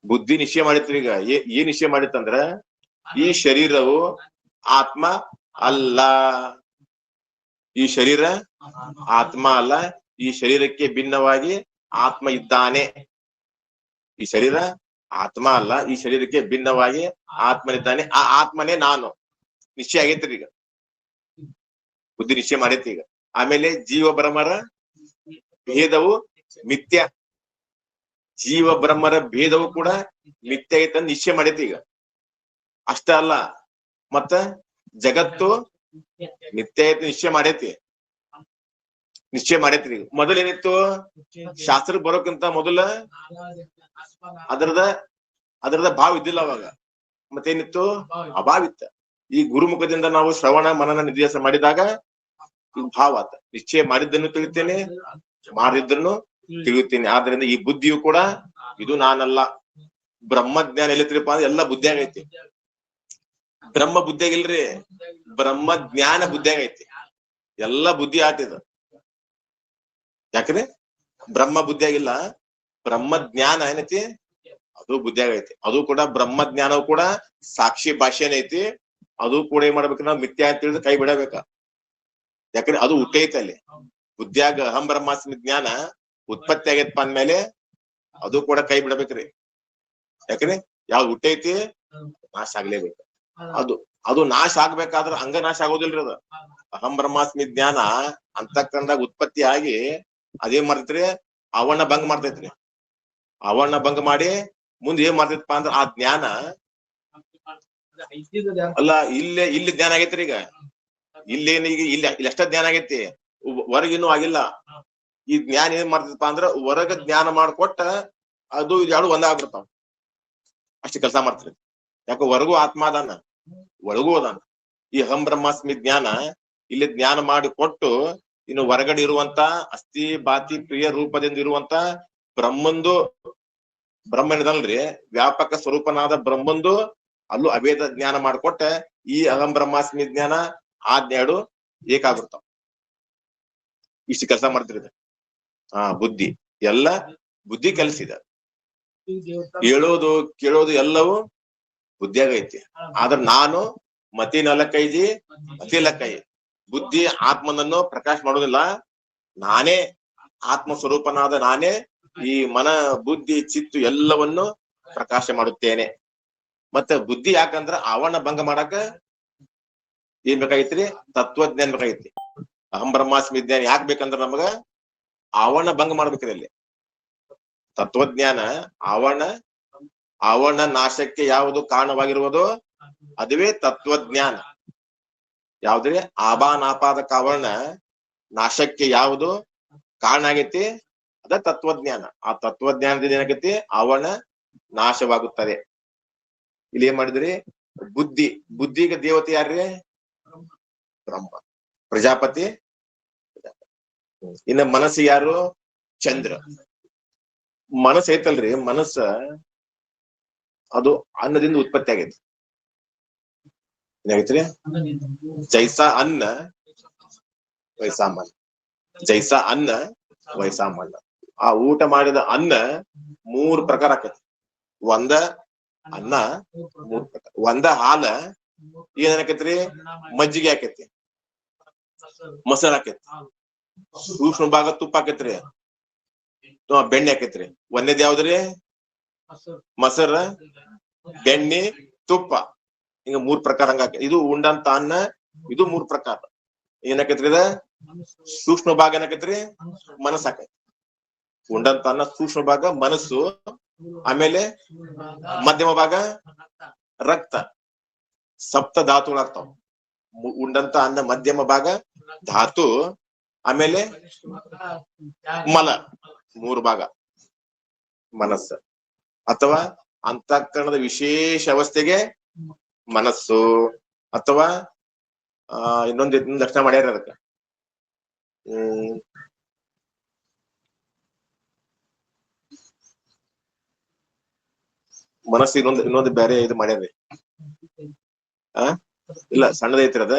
ಬುದ್ಧಿ ನಿಶ್ಚಯ ಮಾಡಿತ್ರಿ. ಈಗ ಏನ್ ನಿಶ್ಚಯ ಮಾಡಿತ್ತಂದ್ರ ಈ ಶರೀರವು ಆತ್ಮ ಅಲ್ಲ. ಈ ಶರೀರ ಆತ್ಮ ಅಲ್ಲ, ಈ ಶರೀರಕ್ಕೆ ಭಿನ್ನವಾಗಿ ಆತ್ಮ ಇದ್ದಾನೆ. ಈ ಶರೀರ ಆತ್ಮ ಅಲ್ಲ, ಈ ಶರೀರಕ್ಕೆ ಭಿನ್ನವಾಗಿ ಆತ್ಮನಿದ್ದಾನೆ. ಆ ಆತ್ಮನೇ ನಾನು. ನಿಶ್ಚಯ ಆಗೈತ್ರಿ ಈಗ, ಬುದ್ಧಿ ನಿಶ್ಚಯ ಮಾಡೈತಿ ಈಗ. ಆಮೇಲೆ ಜೀವ ಬ್ರಹ್ಮರ ಭೇದವು ಮಿಥ್ಯ. ಜೀವ ಬ್ರಹ್ಮರ ಭೇದವು ಕೂಡ ಮಿಥ್ಯ ಆಗೈತೆ ಅಂತ ನಿಶ್ಚಯ ಮಾಡೈತಿ ಈಗ. ಅಷ್ಟ ಅಲ್ಲ, ಮತ್ತ ಜಗತ್ತು ಮಿಥ್ಯ ಐತಿ ನಿಶ್ಚಯ ಮಾಡೈತಿ. ನಿಶ್ಚಯ ಮಾಡೈತ್ರಿ. ಮೊದಲೇನಿತ್ತು, ಶಾಸ್ತ್ರ ಬರೋಕ್ಕಿಂತ ಮೊದಲ ಅದರದ ಭಾವ ಇದ್ದಿಲ್ಲ ಅವಾಗ. ಮತ್ತೇನಿತ್ತು, ಅಭಾವ ಇತ್ತ. ಈ ಗುರುಮುಖದಿಂದ ನಾವು ಶ್ರವಣ ಮನನ ನಿಧಿಯಾಸ ಮಾಡಿದಾಗ ಇದು ಭಾವ ಆತ. ನಿಶ್ಚಯ ಮಾಡಿದ್ದನ್ನು ತಿಳಿತೇನೆ, ಮಾಡಿದ್ದನ್ನು ತಿಳಿಯುತ್ತೇನೆ. ಆದ್ರಿಂದ ಈ ಬುದ್ಧಿಯು ಕೂಡ ಇದು ನಾನಲ್ಲ. ಬ್ರಹ್ಮಜ್ಞಾನ ಎಲ್ಲಿತ್ರಿಪ್ಪ ಅಂದ್ರೆ ಎಲ್ಲ ಬುದ್ಧಿಯಾಗ ಐತಿ. ಬ್ರಹ್ಮ ಬುದ್ಧಿಯಾಗಿಲ್ರಿ, ಬ್ರಹ್ಮ ಜ್ಞಾನ ಬುದ್ಧಿಯಾಗ ಐತಿ. ಎಲ್ಲ ಬುದ್ಧಿ ಆಟಿದ. ಯಾಕ್ರಿ, ಬ್ರಹ್ಮ ಬುದ್ಧಿಯಾಗಿಲ್ಲ, ಬ್ರಹ್ಮ ಜ್ಞಾನ ಏನೈತಿ ಅದು ಬುದ್ಧಿಯಾಗ ಐತಿ. ಅದು ಕೂಡ ಬ್ರಹ್ಮ ಜ್ಞಾನವು ಕೂಡ ಸಾಕ್ಷಿ ಭಾಷೆನ ಐತಿ. ಅದು ಕೂಡ ಏನ್ ಮಾಡ್ಬೇಕು, ನಾವು ಮಿಥ್ಯಾ ಅಂತ ತಿಳಿದು ಕೈ ಬಿಡಬೇಕ. ಯಾಕಂದ್ರೆ ಅದು ಹುಟ್ಟೈತಿ ಅಲ್ಲಿ ಬುದ್ಧಿಯಾಗ. ಅಹಂ ಬ್ರಹ್ಮಾಸ್ಮಿ ಜ್ಞಾನ ಉತ್ಪತ್ತಿ ಆಗೈತಪ್ಪ ಅಂದ್ಮೇಲೆ ಅದು ಕೂಡ ಕೈ ಬಿಡಬೇಕ್ರಿ. ಯಾಕಂದ್ರೆ ಯಾವ್ದು ಹುಟ್ಟೈತಿ ನಾಶ ಆಗ್ಲೇಬೇಕು. ಅದು ನಾಶ ಆಗ್ಬೇಕಾದ್ರ ಹಂಗ ನಾಶ ಆಗೋದಿಲ್ರಿ. ಅದು ಅಹಂ ಬ್ರಹ್ಮಾಸ್ಮಿ ಜ್ಞಾನ ಅಂತಕ್ಕಂದಾಗ ಉತ್ಪತ್ತಿ ಆಗಿ ಅದೇನ್ ಮಾಡ್ತೈತ್ರಿ, ಅವಣ್ಣ ಭಂಗ ಮಾಡ್ತೈತ್ರಿ. ಅವಣ್ಣ ಭಂಗ ಮಾಡಿ ಮುಂದೆ ಏನ್ ಮಾಡ್ತೈತಪ್ಪ ಅಂದ್ರ ಆ ಜ್ಞಾನ ಅಲ್ಲ, ಇಲ್ಲಿ ಜ್ಞಾನ ಆಗೈತ್ರಿ ಈಗ. ಇಲ್ಲಿ ಎಷ್ಟ ಜ್ಞಾನ ಆಗೈತಿ, ಹೊರಗಿನ್ನೂ ಆಗಿಲ್ಲ. ಈ ಜ್ಞಾನ ಏನ್ ಮಾಡ್ತೈತಪ್ಪ ಅಂದ್ರ ಹೊರಗ ಜ್ಞಾನ ಮಾಡ್ಕೊಟ್ಟ ಅದು ಎರಡು ಒಂದಾಗ್ಬಿಡ್ತಾವ. ಅಷ್ಟು ಕೆಲಸ ಮಾಡ್ತೈತಿ. ಯಾಕೆ, ಹೊರಗೂ ಆತ್ಮ ಅದಾನ, ಒಳಗೂ ಅದಾನ. ಈ ಅಹಂ ಬ್ರಹ್ಮಾಸ್ಮಿ ಜ್ಞಾನ ಇಲ್ಲಿ ಜ್ಞಾನ ಮಾಡಿ ಕೊಟ್ಟು ಇನ್ನು ಹೊರಗಡೆ ಇರುವಂತ ಅಸ್ಥಿ ಬಾತಿ ಪ್ರಿಯ ರೂಪದಿಂದ ಇರುವಂತ ಬ್ರಹ್ಮನದಲ್ರಿ ವ್ಯಾಪಕ ಸ್ವರೂಪನಾದ ಬ್ರಹ್ಮಂದು ಅಲ್ಲೂ ಅಭೇದ ಜ್ಞಾನ ಮಾಡಿಕೊಟ್ಟ ಈ ಅಹಂ ಬ್ರಹ್ಮಾಸ್ಮಿ ಜ್ಞಾನ ಆಜ್ಞೆರಡು ಏಕಾಗ್ಬಿಡ್ತಾವ. ಇಷ್ಟು ಕೆಲಸ ಮಾಡ್ತಿರೋದು ಬುದ್ಧಿ. ಎಲ್ಲ ಬುದ್ಧಿ ಕಲಿಸಿದ. ಹೇಳೋದು ಕೇಳೋದು ಎಲ್ಲವೂ ಬುದ್ಧಿಯಾಗ ಐತಿ. ಆದ್ರ ನಾನು ಮತಿ ನಲಕೈಜಿ ಅತಿ ಲಕ್ಕೈ. ಬುದ್ಧಿ ಆತ್ಮನನ್ನು ಪ್ರಕಾಶ ಮಾಡೋದಿಲ್ಲ. ನಾನೇ ಆತ್ಮ ಸ್ವರೂಪನಾದ ನಾನೇ ಈ ಮನ ಬುದ್ಧಿ ಚಿತ್ತು ಎಲ್ಲವನ್ನು ಪ್ರಕಾಶ ಮಾಡುತ್ತೇನೆ. ಮತ್ತೆ ಬುದ್ಧಿ ಯಾಕಂದ್ರ ಅವನ ಭಂಗ ಮಾಡಾಕ ಏನ್ ಬೇಕಾಗಿತ್ರಿ, ತತ್ವಜ್ಞಾನ ಬೇಕಾಗಿತ್ರಿ. ಅಹಂ ಬ್ರಹ್ಮಾಸ್ಮಿ ಜ್ಞಾನ ಯಾಕೆ ಬೇಕಂದ್ರ ನಮಗ ಅವನ ಭಂಗ ಮಾಡ್ಬೇಕ್ರಿ. ಅಲ್ಲಿ ತತ್ವಜ್ಞಾನ ಅವನ ನಾಶಕ್ಕೆ ಯಾವುದು ಕಾರಣವಾಗಿರುವುದೋ ಅದುವೇ ತತ್ವಜ್ಞಾನ. ಯಾವ್ದ್ರಿ, ಆಬಾನಾಪಾದಕ ಅವರ್ಣ ನಾಶಕ್ಕೆ ಯಾವುದು ಕಾರಣ ಆಗೈತಿ ಅದ ತತ್ವಜ್ಞಾನ. ಆ ತತ್ವಜ್ಞಾನದಿಂದ ಏನಾಗೈತಿ, ಅವನ ನಾಶವಾಗುತ್ತದೆ. ಇಲ್ಲಿ ಏನ್ ಮಾಡಿದ್ರಿ, ಬುದ್ಧಿಗೆ ದೇವತೆ ಯಾರ್ರಿ, ಬ್ರಹ್ಮ ಪ್ರಜಾಪತಿ. ಇನ್ನ ಮನಸ್ಸು ಯಾರು, ಚಂದ್ರ. ಮನಸ್ಸು ಐತಲ್ರಿ, ಮನಸ್ಸ ಅದು ಅನ್ನದಿಂದ ಉತ್ಪತ್ತಿ ಆಗೈತಿ. ಏನಾಗೈತ್ರಿ, ಜೈಸಾ ಅನ್ನ ವೈಸಾಮನ್ನ. ಜೈಸಾ ಅನ್ನ ವೈಸಾಮನ್ನ. ಆ ಊಟ ಮಾಡಿದ ಅನ್ನ 3 ಪ್ರಕಾರ ಆಕೈತಿ. ಒಂದ ಅನ್ನ 3 ಪ್ರಕಾರ. ಒಂದ ಹಾಲ ಏನಾಕೈತ್ರಿ, ಮಜ್ಜಿಗೆ ಆಕೈತಿ, ಮೊಸರು ಆಕೈತಿ, ಸೂಕ್ಷ್ಮ ಭಾಗ ತುಪ್ಪ ಆಕೈತ್ರಿ, ಬೆಣ್ಣೆ ಆಕೈತ್ರಿ. ಒಂದೇದ್ ಯಾವ್ದ್ರಿ, ಮೊಸರ, ಬೆಣ್ಣೆ, ತುಪ್ಪ. ಹಿಂಗ 3 ಪ್ರಕಾರ ಹಂಗ. ಇದು ಉಂಡಂತ ಅನ್ನ, ಇದು 3 ಪ್ರಕಾರ. ಏನಾಕೈತ್ರಿ, ಇದ ಸೂಕ್ಷ್ಮ ಭಾಗ ಏನಾಕೈತ್ರಿ, ಮನಸ್ಸು ಆಕೈತಿ. ಉಂಡಂತ ಅನ್ನ ಸೂಕ್ಷ್ಮ ಭಾಗ ಮನಸ್ಸು, ಆಮೇಲೆ ಮಧ್ಯಮ ಭಾಗ ರಕ್ತ, ಸಪ್ತ ಧಾತುಗಳಾಗ್ತಾವ. ಉಂಡಂತ ಅನ್ನ ಮಧ್ಯಮ ಭಾಗ ಧಾತು, ಆಮೇಲೆ ಮಲ 3 ಭಾಗ ಮನಸ್ಸು. ಅಥವಾ ಅಂತಃಕರಣದ ವಿಶೇಷ ಅವಸ್ಥೆಗೆ ಮನಸ್ಸು, ಅಥವಾ ಇನ್ನೊಂದು ಲಕ್ಷಣ ಮಾಡ್ಯಾರ ಅದಕ್ಕ. ಮನಸ್ಸು ಇನ್ನೊಂದು ಬೇರೆ ಇದು ಮಾಡ್ಯಾರ್ರಿ. ಇಲ್ಲ, ಸಣ್ಣದೈತ್ರಿ ಅದ.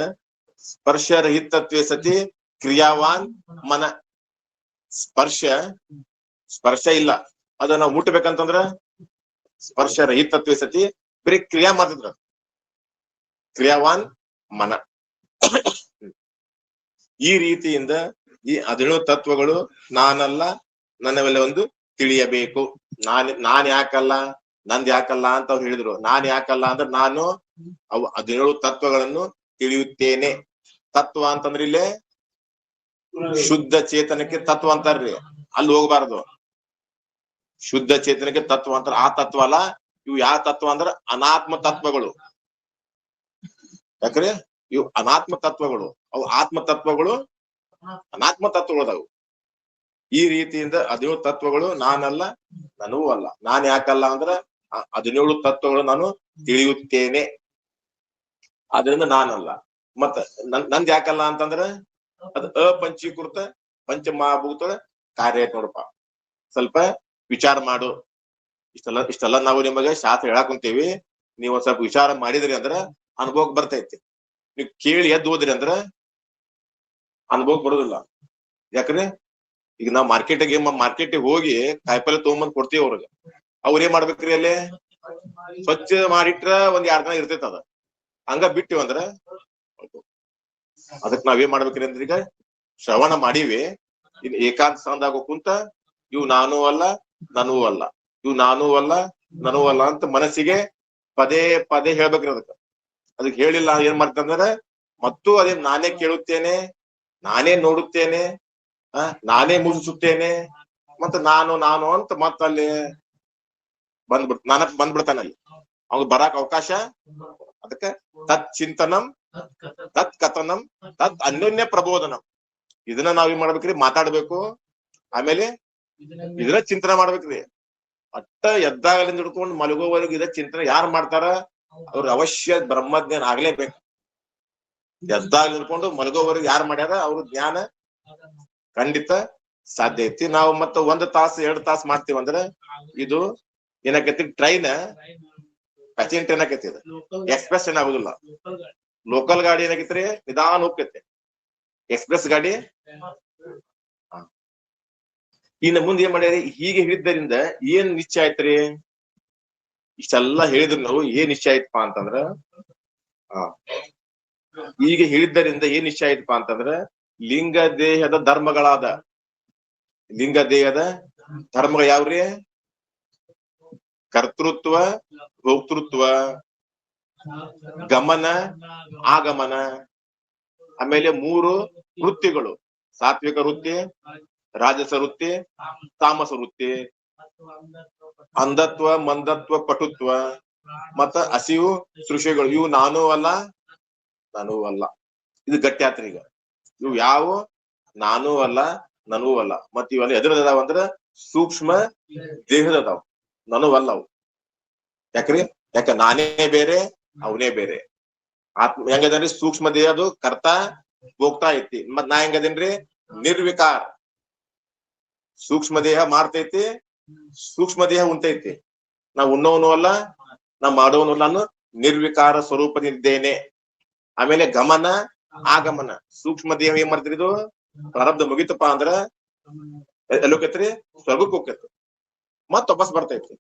ಸ್ಪರ್ಶ ರಹಿತತ್ವೇ ಸತಿ ಕ್ರಿಯಾವಾನ್ ಮನ. ಸ್ಪರ್ಶ ಇಲ್ಲ, ಅದ ನಾವು ಮುಟ್ಟಬೇಕಂತಂದ್ರ ಸ್ಪರ್ಶ ರಹಿತತ್ವೇ ಸತಿ ಬರೀ ಕ್ರಿಯಾ ಮಾಡ್ತಿದ್ರ ಕ್ರಿಯಾವಾನ್ ಮನ. ಈ ರೀತಿಯಿಂದ ಈ 17 ತತ್ವಗಳು ನಾನಲ್ಲ, ನನ್ನವೆಲ್ಲ ಒಂದು ತಿಳಿಯಬೇಕು. ನಾನ್ ಯಾಕಲ್ಲ, ನಂದ್ ಯಾಕಲ್ಲ ಅಂತ ಅವ್ರು ಹೇಳಿದ್ರು. ನಾನ್ ಯಾಕಲ್ಲ ಅಂದ್ರೆ ನಾನು ಅವು 17 ತತ್ವಗಳನ್ನು ತಿಳಿಯುತ್ತೇನೆ. ತತ್ವ ಅಂತಂದ್ರೆ ಇಲ್ಲೇ ಶುದ್ಧ ಚೇತನಕ್ಕೆ ತತ್ವ ಅಂತಾರ್ರಿ, ಅಲ್ಲಿ ಹೋಗ್ಬಾರ್ದು. ಶುದ್ಧ ಚೇತನಕ್ಕೆ ತತ್ವ ಅಂತಾರ, ಆ ತತ್ವ ಅಲ್ಲ. ಇವು ಯಾವ ತತ್ವ ಅಂದ್ರ ಅನಾತ್ಮ ತತ್ವಗಳು. ಯಾಕ್ರೆ ಇವು ಅನಾತ್ಮ ತತ್ವಗಳು, ಅವು ಆತ್ಮ ತತ್ವಗಳು ಅನಾತ್ಮ ತತ್ವಗಳದಾವು. ಈ ರೀತಿಯಿಂದ 17 ತತ್ವಗಳು ನಾನಲ್ಲ, ನನೂ ಅಲ್ಲ. ನಾನ್ ಯಾಕಲ್ಲ ಅಂದ್ರ 17 ತತ್ವಗಳು ನಾನು ತಿಳಿಯುತ್ತೇನೆ, ಆದ್ರಿಂದ ನಾನಲ್ಲ. ಮತ್ತ ನಂದ್ ಯಾಕಲ್ಲ ಅಂತಂದ್ರ ಅದ್ ಅಪಂಚೀಕೃತ ಪಂಚಮಹಾಭೂತ ಕಾರ್ಯ ಐತ್ ನೋಡಪ್ಪ. ಸ್ವಲ್ಪ ವಿಚಾರ ಮಾಡು. ಇಷ್ಟೆಲ್ಲ ನಾವು ನಿಮಗೆ ಶಾಸ್ತ್ರ ಹೇಳಾಕ್ ಕುಂತೀವಿ, ನೀವು ಒಂದ್ ಸ್ವಲ್ಪ ವಿಚಾರ ಮಾಡಿದ್ರಿ ಅಂದ್ರ ಅನುಭವಕ್ ಬರ್ತೈತಿ. ನೀವ್ ಕೇಳಿ ಎದ್ದು ಹೋದ್ರಿ ಅಂದ್ರ ಅನುಭವಕ್ ಬರೋದಿಲ್ಲ. ಯಾಕ್ರೆ ಈಗ ನಾವ್ ಮಾರ್ಕೆಟಿಗೆ ಹೋಗಿ ಕಾಯಿಪಲ್ಲೆ ತಗೊಂಬಂದ್ ಕೊಡ್ತೀವಿ ಅವ್ರಿಗೆ. ಅವ್ರ ಏನ್ ಮಾಡ್ಬೇಕ್ರಿ, ಅಲ್ಲಿ ಸ್ವಚ್ಛ ಮಾಡಿಟ್ರ ಒಂದ್ 2 ದಿನ ಇರ್ತೈತ ಅದ. ಹಂಗ ಬಿಟ್ಟಿವಂದ್ರ ಅದಕ್ ನಾವೇನ್ ಮಾಡ್ಬೇಕ್ರಿ ಅಂದ್ರೆ ಈಗ ಶ್ರವಣ ಮಾಡೀವಿ, ಇನ್ ಏಕಾಂತ ಸ್ಥಾನದಾಗ ಕುಂತ ಇವು ನಾನೂ ಅಲ್ಲ, ನನೂ ಅಲ್ಲ, ಇವು ನಾನೂ ಅಲ್ಲ, ನನೂ ಅಲ್ಲ ಅಂತ ಮನಸ್ಸಿಗೆ ಪದೇ ಪದೇ ಹೇಳ್ಬೇಕ್ರಿ. ಅದಕ್ಕೆ ಹೇಳಿಲ್ಲ ಏನ್ ಮಾಡ್ತಂದ್ರೆ ಮತ್ತು ಅದೇ ನಾನೇ ಕೇಳುತ್ತೇನೆ, ನಾನೇ ನೋಡುತ್ತೇನೆ, ನಾನೇ ಮುಗಿಸುತ್ತೇನೆ, ಮತ್ತ ನಾನು ಅಂತ ಮತ್ತಲ್ಲಿ ಬಂದ್ಬಿಡ್ತಾನಲ್ಲಿ. ಅವ್ನು ಬರಾಕ್ ಅವಕಾಶ. ಅದಕ್ಕೆ ತತ್ ಚಿಂತನಂ ತತ್ ಕಥನಂ ತತ್ ಅನ್ಯೋನ್ಯ ಪ್ರಬೋಧನಂ. ಇದನ್ನ ನಾವೇನ್ ಮಾಡ್ಬೇಕ್ರಿ, ಮಾತಾಡ್ಬೇಕು. ಆಮೇಲೆ ಇದನ್ನ ಚಿಂತನೆ ಮಾಡ್ಬೇಕ್ರಿ. ಅಟ್ಟ ಎದ್ದಾಗಲಿಂದ ಹಿಡ್ಕೊಂಡು ಮಲಗೋವರೆಗೂ ಇದ ಚಿಂತನೆ ಯಾರು ಮಾಡ್ತಾರ ಅವ್ರು ಅವಶ್ಯ ಬ್ರಹ್ಮಜ್ಞಾನ ಆಗ್ಲೇಬೇಕು. ಎದ್ದಾಗಲಿ ಹಿಡ್ಕೊಂಡು ಮಲಗೋವರೆಗೂ ಯಾರು ಮಾಡ್ಯಾರ ಅವ್ರ ಜ್ಞಾನ ಖಂಡಿತ ಸಾಧ್ಯ ಐತಿ. ನಾವು ಮತ್ತೆ 1 ತಾಸು 2 ತಾಸು ಮಾಡ್ತೀವಂದ್ರ ಇದು ಏನಾಕೈತಿ, ಟ್ರೈನ್ ಪ್ಯಾಸೆಂಟ್ ಏನಾಕೈತಿ, ಇದು ಎಕ್ಸ್ಪ್ರೆಸ್ ಏನಾಗುದಿಲ್ಲ. ಲೋಕಲ್ ಗಾಡಿ ಏನಾಗೈತ್ರಿ, ನಿಧಾನ ಹೋಗ್ತೈತಿ. ಎಕ್ಸ್ಪ್ರೆಸ್ ಗಾಡಿ ಇನ್ನು ಮುಂದೆ ಏನ್ ಮಾಡ್ಯಾರಿ, ಹೀಗೆ ಹೇಳಿದ್ದರಿಂದ ಏನ್ ನಿಶ್ಚಯ ಆಯ್ತ್ರಿ? ಇಷ್ಟೆಲ್ಲಾ ಹೇಳಿದ್ರು ನಾವು ಏನ್ ನಿಶ್ಚಯ ಆಯ್ತಪಾ ಅಂತಂದ್ರ, ಹೀಗೆ ಹೇಳಿದ್ದರಿಂದ ಏನ್ ನಿಶ್ಚಯ ಆಯ್ತಪ್ಪ ಅಂತಂದ್ರ ಲಿಂಗ ದೇಹದ ಧರ್ಮಗಳಾದ, ಲಿಂಗ ದೇಹದ ಧರ್ಮಗಳು ಯಾವ್ರಿ? ಕರ್ತೃತ್ವ, ಭೋಕ್ತೃತ್ವ, ಗಮನ, ಆಗಮನ, ಆಮೇಲೆ 3 ವೃತ್ತಿಗಳು: ಸಾತ್ವಿಕ ವೃತ್ತಿ, ರಾಜಸ ವೃತ್ತಿ, ತಾಮಸ ವೃತ್ತಿ, ಅಂಧತ್ವ, ಮಂದತ್ವ, ಪಟುತ್ವ, ಮತ್ತ ಹಸಿವು, ಸೃಷಿಗಳು. ಇವು ನಾನೂ ಅಲ್ಲ, ನನೂ ಅಲ್ಲ. ಇದು ಗಟ್ಟಿ ಆತ್ರಿ. ಈಗ ಇವು ಯಾವ ನಾನೂ ಅಲ್ಲ, ನನೂ ಅಲ್ಲ. ಮತ್ ಇವೆಲ್ಲ ಎದ್ರದಾವ ಅಂದ್ರ ಸೂಕ್ಷ್ಮ ದೇಹದ ಅದಾವ, ನನೂ ಅಲ್ಲ ಅವು. ಯಾಕ್ರಿ? ಯಾಕ ನಾನೇ ಬೇರೆ, ಅವನೇ ಬೇರೆ. ಆತ್ಮ ಹೆಂಗದೇನ್ರಿ? ಸೂಕ್ಷ್ಮ ದೇಹ ಅದು ಕರ್ತ ಹೋಗ್ತಾ ಐತಿ. ಮತ್ ನಾ ಹೆಂಗದೇನ್ರಿ? ನಿರ್ವಿಕಾರ. ಸೂಕ್ಷ್ಮ ದೇಹ ಮಾಡ್ತೈತಿ, ಸೂಕ್ಷ್ಮ ದೇಹ ಉಂಟೈತಿ. ನಾ ಉಣ್ಣವನು ಅಲ್ಲ, ನಾ ಮಾಡೋನು ಅಲ್ಲ, ನಾನು ನಿರ್ವಿಕಾರ ಸ್ವರೂಪದಿದ್ದೇನೆ. ಆಮೇಲೆ ಗಮನ, ಆಗಮನ. ಸೂಕ್ಷ್ಮ ದೇಹ ಏನ್ ಮಾಡ್ತೀರಿ, ಇದು ಪ್ರಾರಬ್ಧ ಮುಗಿತಪ್ಪ ಅಂದ್ರ ಎಲ್ಲಿ ಹೋಗ್ತೈತ್ರಿ? ಸ್ವರ್ಗಕ್ಕೆ ಹೋಗ್ತೈತಿ. ಮತ್ ವಾಪಸ್ ಬರ್ತೈತಿ.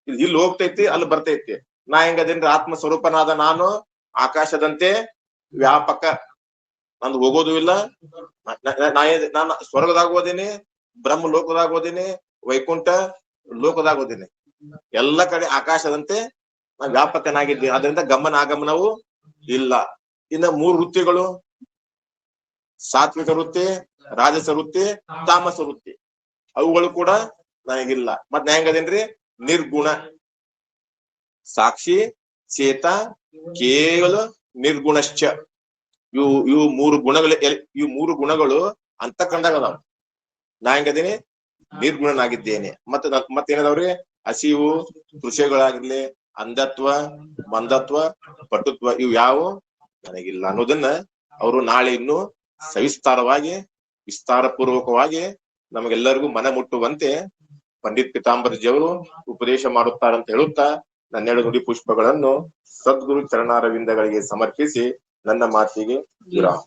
ಇಲ್ಲಿ ಹೋಗ್ತೈತಿ, ಅಲ್ಲಿ ಬರ್ತೈತಿ. ನಾ ಹೆಂಗದೇನ್ರಿ? ಆತ್ಮ ಸ್ವರೂಪನಾದ ನಾನು ಆಕಾಶದಂತೆ ವ್ಯಾಪಕ. ನಂದು ಹೋಗೋದು ಇಲ್ಲ. ನಾನು ಸ್ವರ್ಗದಾಗ ಹೋದೇನಿ, ಬ್ರಹ್ಮ ಲೋಕದಾಗ ಹೋದೇನಿ, ವೈಕುಂಠ ಲೋಕದಾಗ ಹೋದೇನಿ. ಎಲ್ಲ ಕಡೆ ಆಕಾಶದಂತೆ ನಾ ವ್ಯಾಪಕನಾಗಿದ್ದೀನಿ. ಅದರಿಂದ ಗಮನ ಆಗಮನವು ಇಲ್ಲ. ಇನ್ನ 3 ವೃತ್ತಿಗಳು: ಸಾತ್ವಿಕ ವೃತ್ತಿ, ರಾಜಸ ವೃತ್ತಿ, ತಾಮಸ ವೃತ್ತಿ. ಅವುಗಳು ಕೂಡ ನನಗಿಲ್ಲ. ಮತ್ ನಾ ಹೆಂಗದೇನ್ರಿ? ನಿರ್ಗುಣ. ಸಾಕ್ಷಿ, ಚೇತ, ಕೇವಲ ನಿರ್ಗುಣಶ್ಚ. ಇವು 3 ಗುಣಗಳು. ಇವು 3 ಗುಣಗಳು ಅಂತಃಕರಣದಾಗ ಅದಾವ. ನಾ ಹೆಂಗದೀನಿ? ನಿರ್ಗುಣನಾಗಿದ್ದೇನೆ. ಮತ್ತೇನದಾವ್ರಿ? ಹಸಿವು, ಕೃಷಿಗಳಾಗಿರ್ಲಿ, ಅಂಧತ್ವ, ಮಂದತ್ವ, ಪಟುತ್ವ, ಇವು ಯಾವ ನನಗಿಲ್ಲ ಅನ್ನೋದನ್ನ ಅವರು ನಾಳೆ ಇನ್ನು ಸವಿಸ್ತಾರವಾಗಿ, ವಿಸ್ತಾರ ಪೂರ್ವಕವಾಗಿ ನಮಗೆಲ್ಲರಿಗೂ ಮನ ಮುಟ್ಟುವಂತೆ ಪಂಡಿತ್ ಪಿತಾಂಬರಜಿಯವರು ಉಪದೇಶ ಮಾಡುತ್ತಾರಂತ ಹೇಳುತ್ತಾ 12 ನುಡಿ ಪುಷ್ಪಗಳನ್ನು ಸದ್ಗುರು ಚರಣಾರವಿಂದಗಳಿಗೆ ಸಮರ್ಪಿಸಿ ನನ್ನ ಮಾತಿಗೆ ವಿರಾಮ.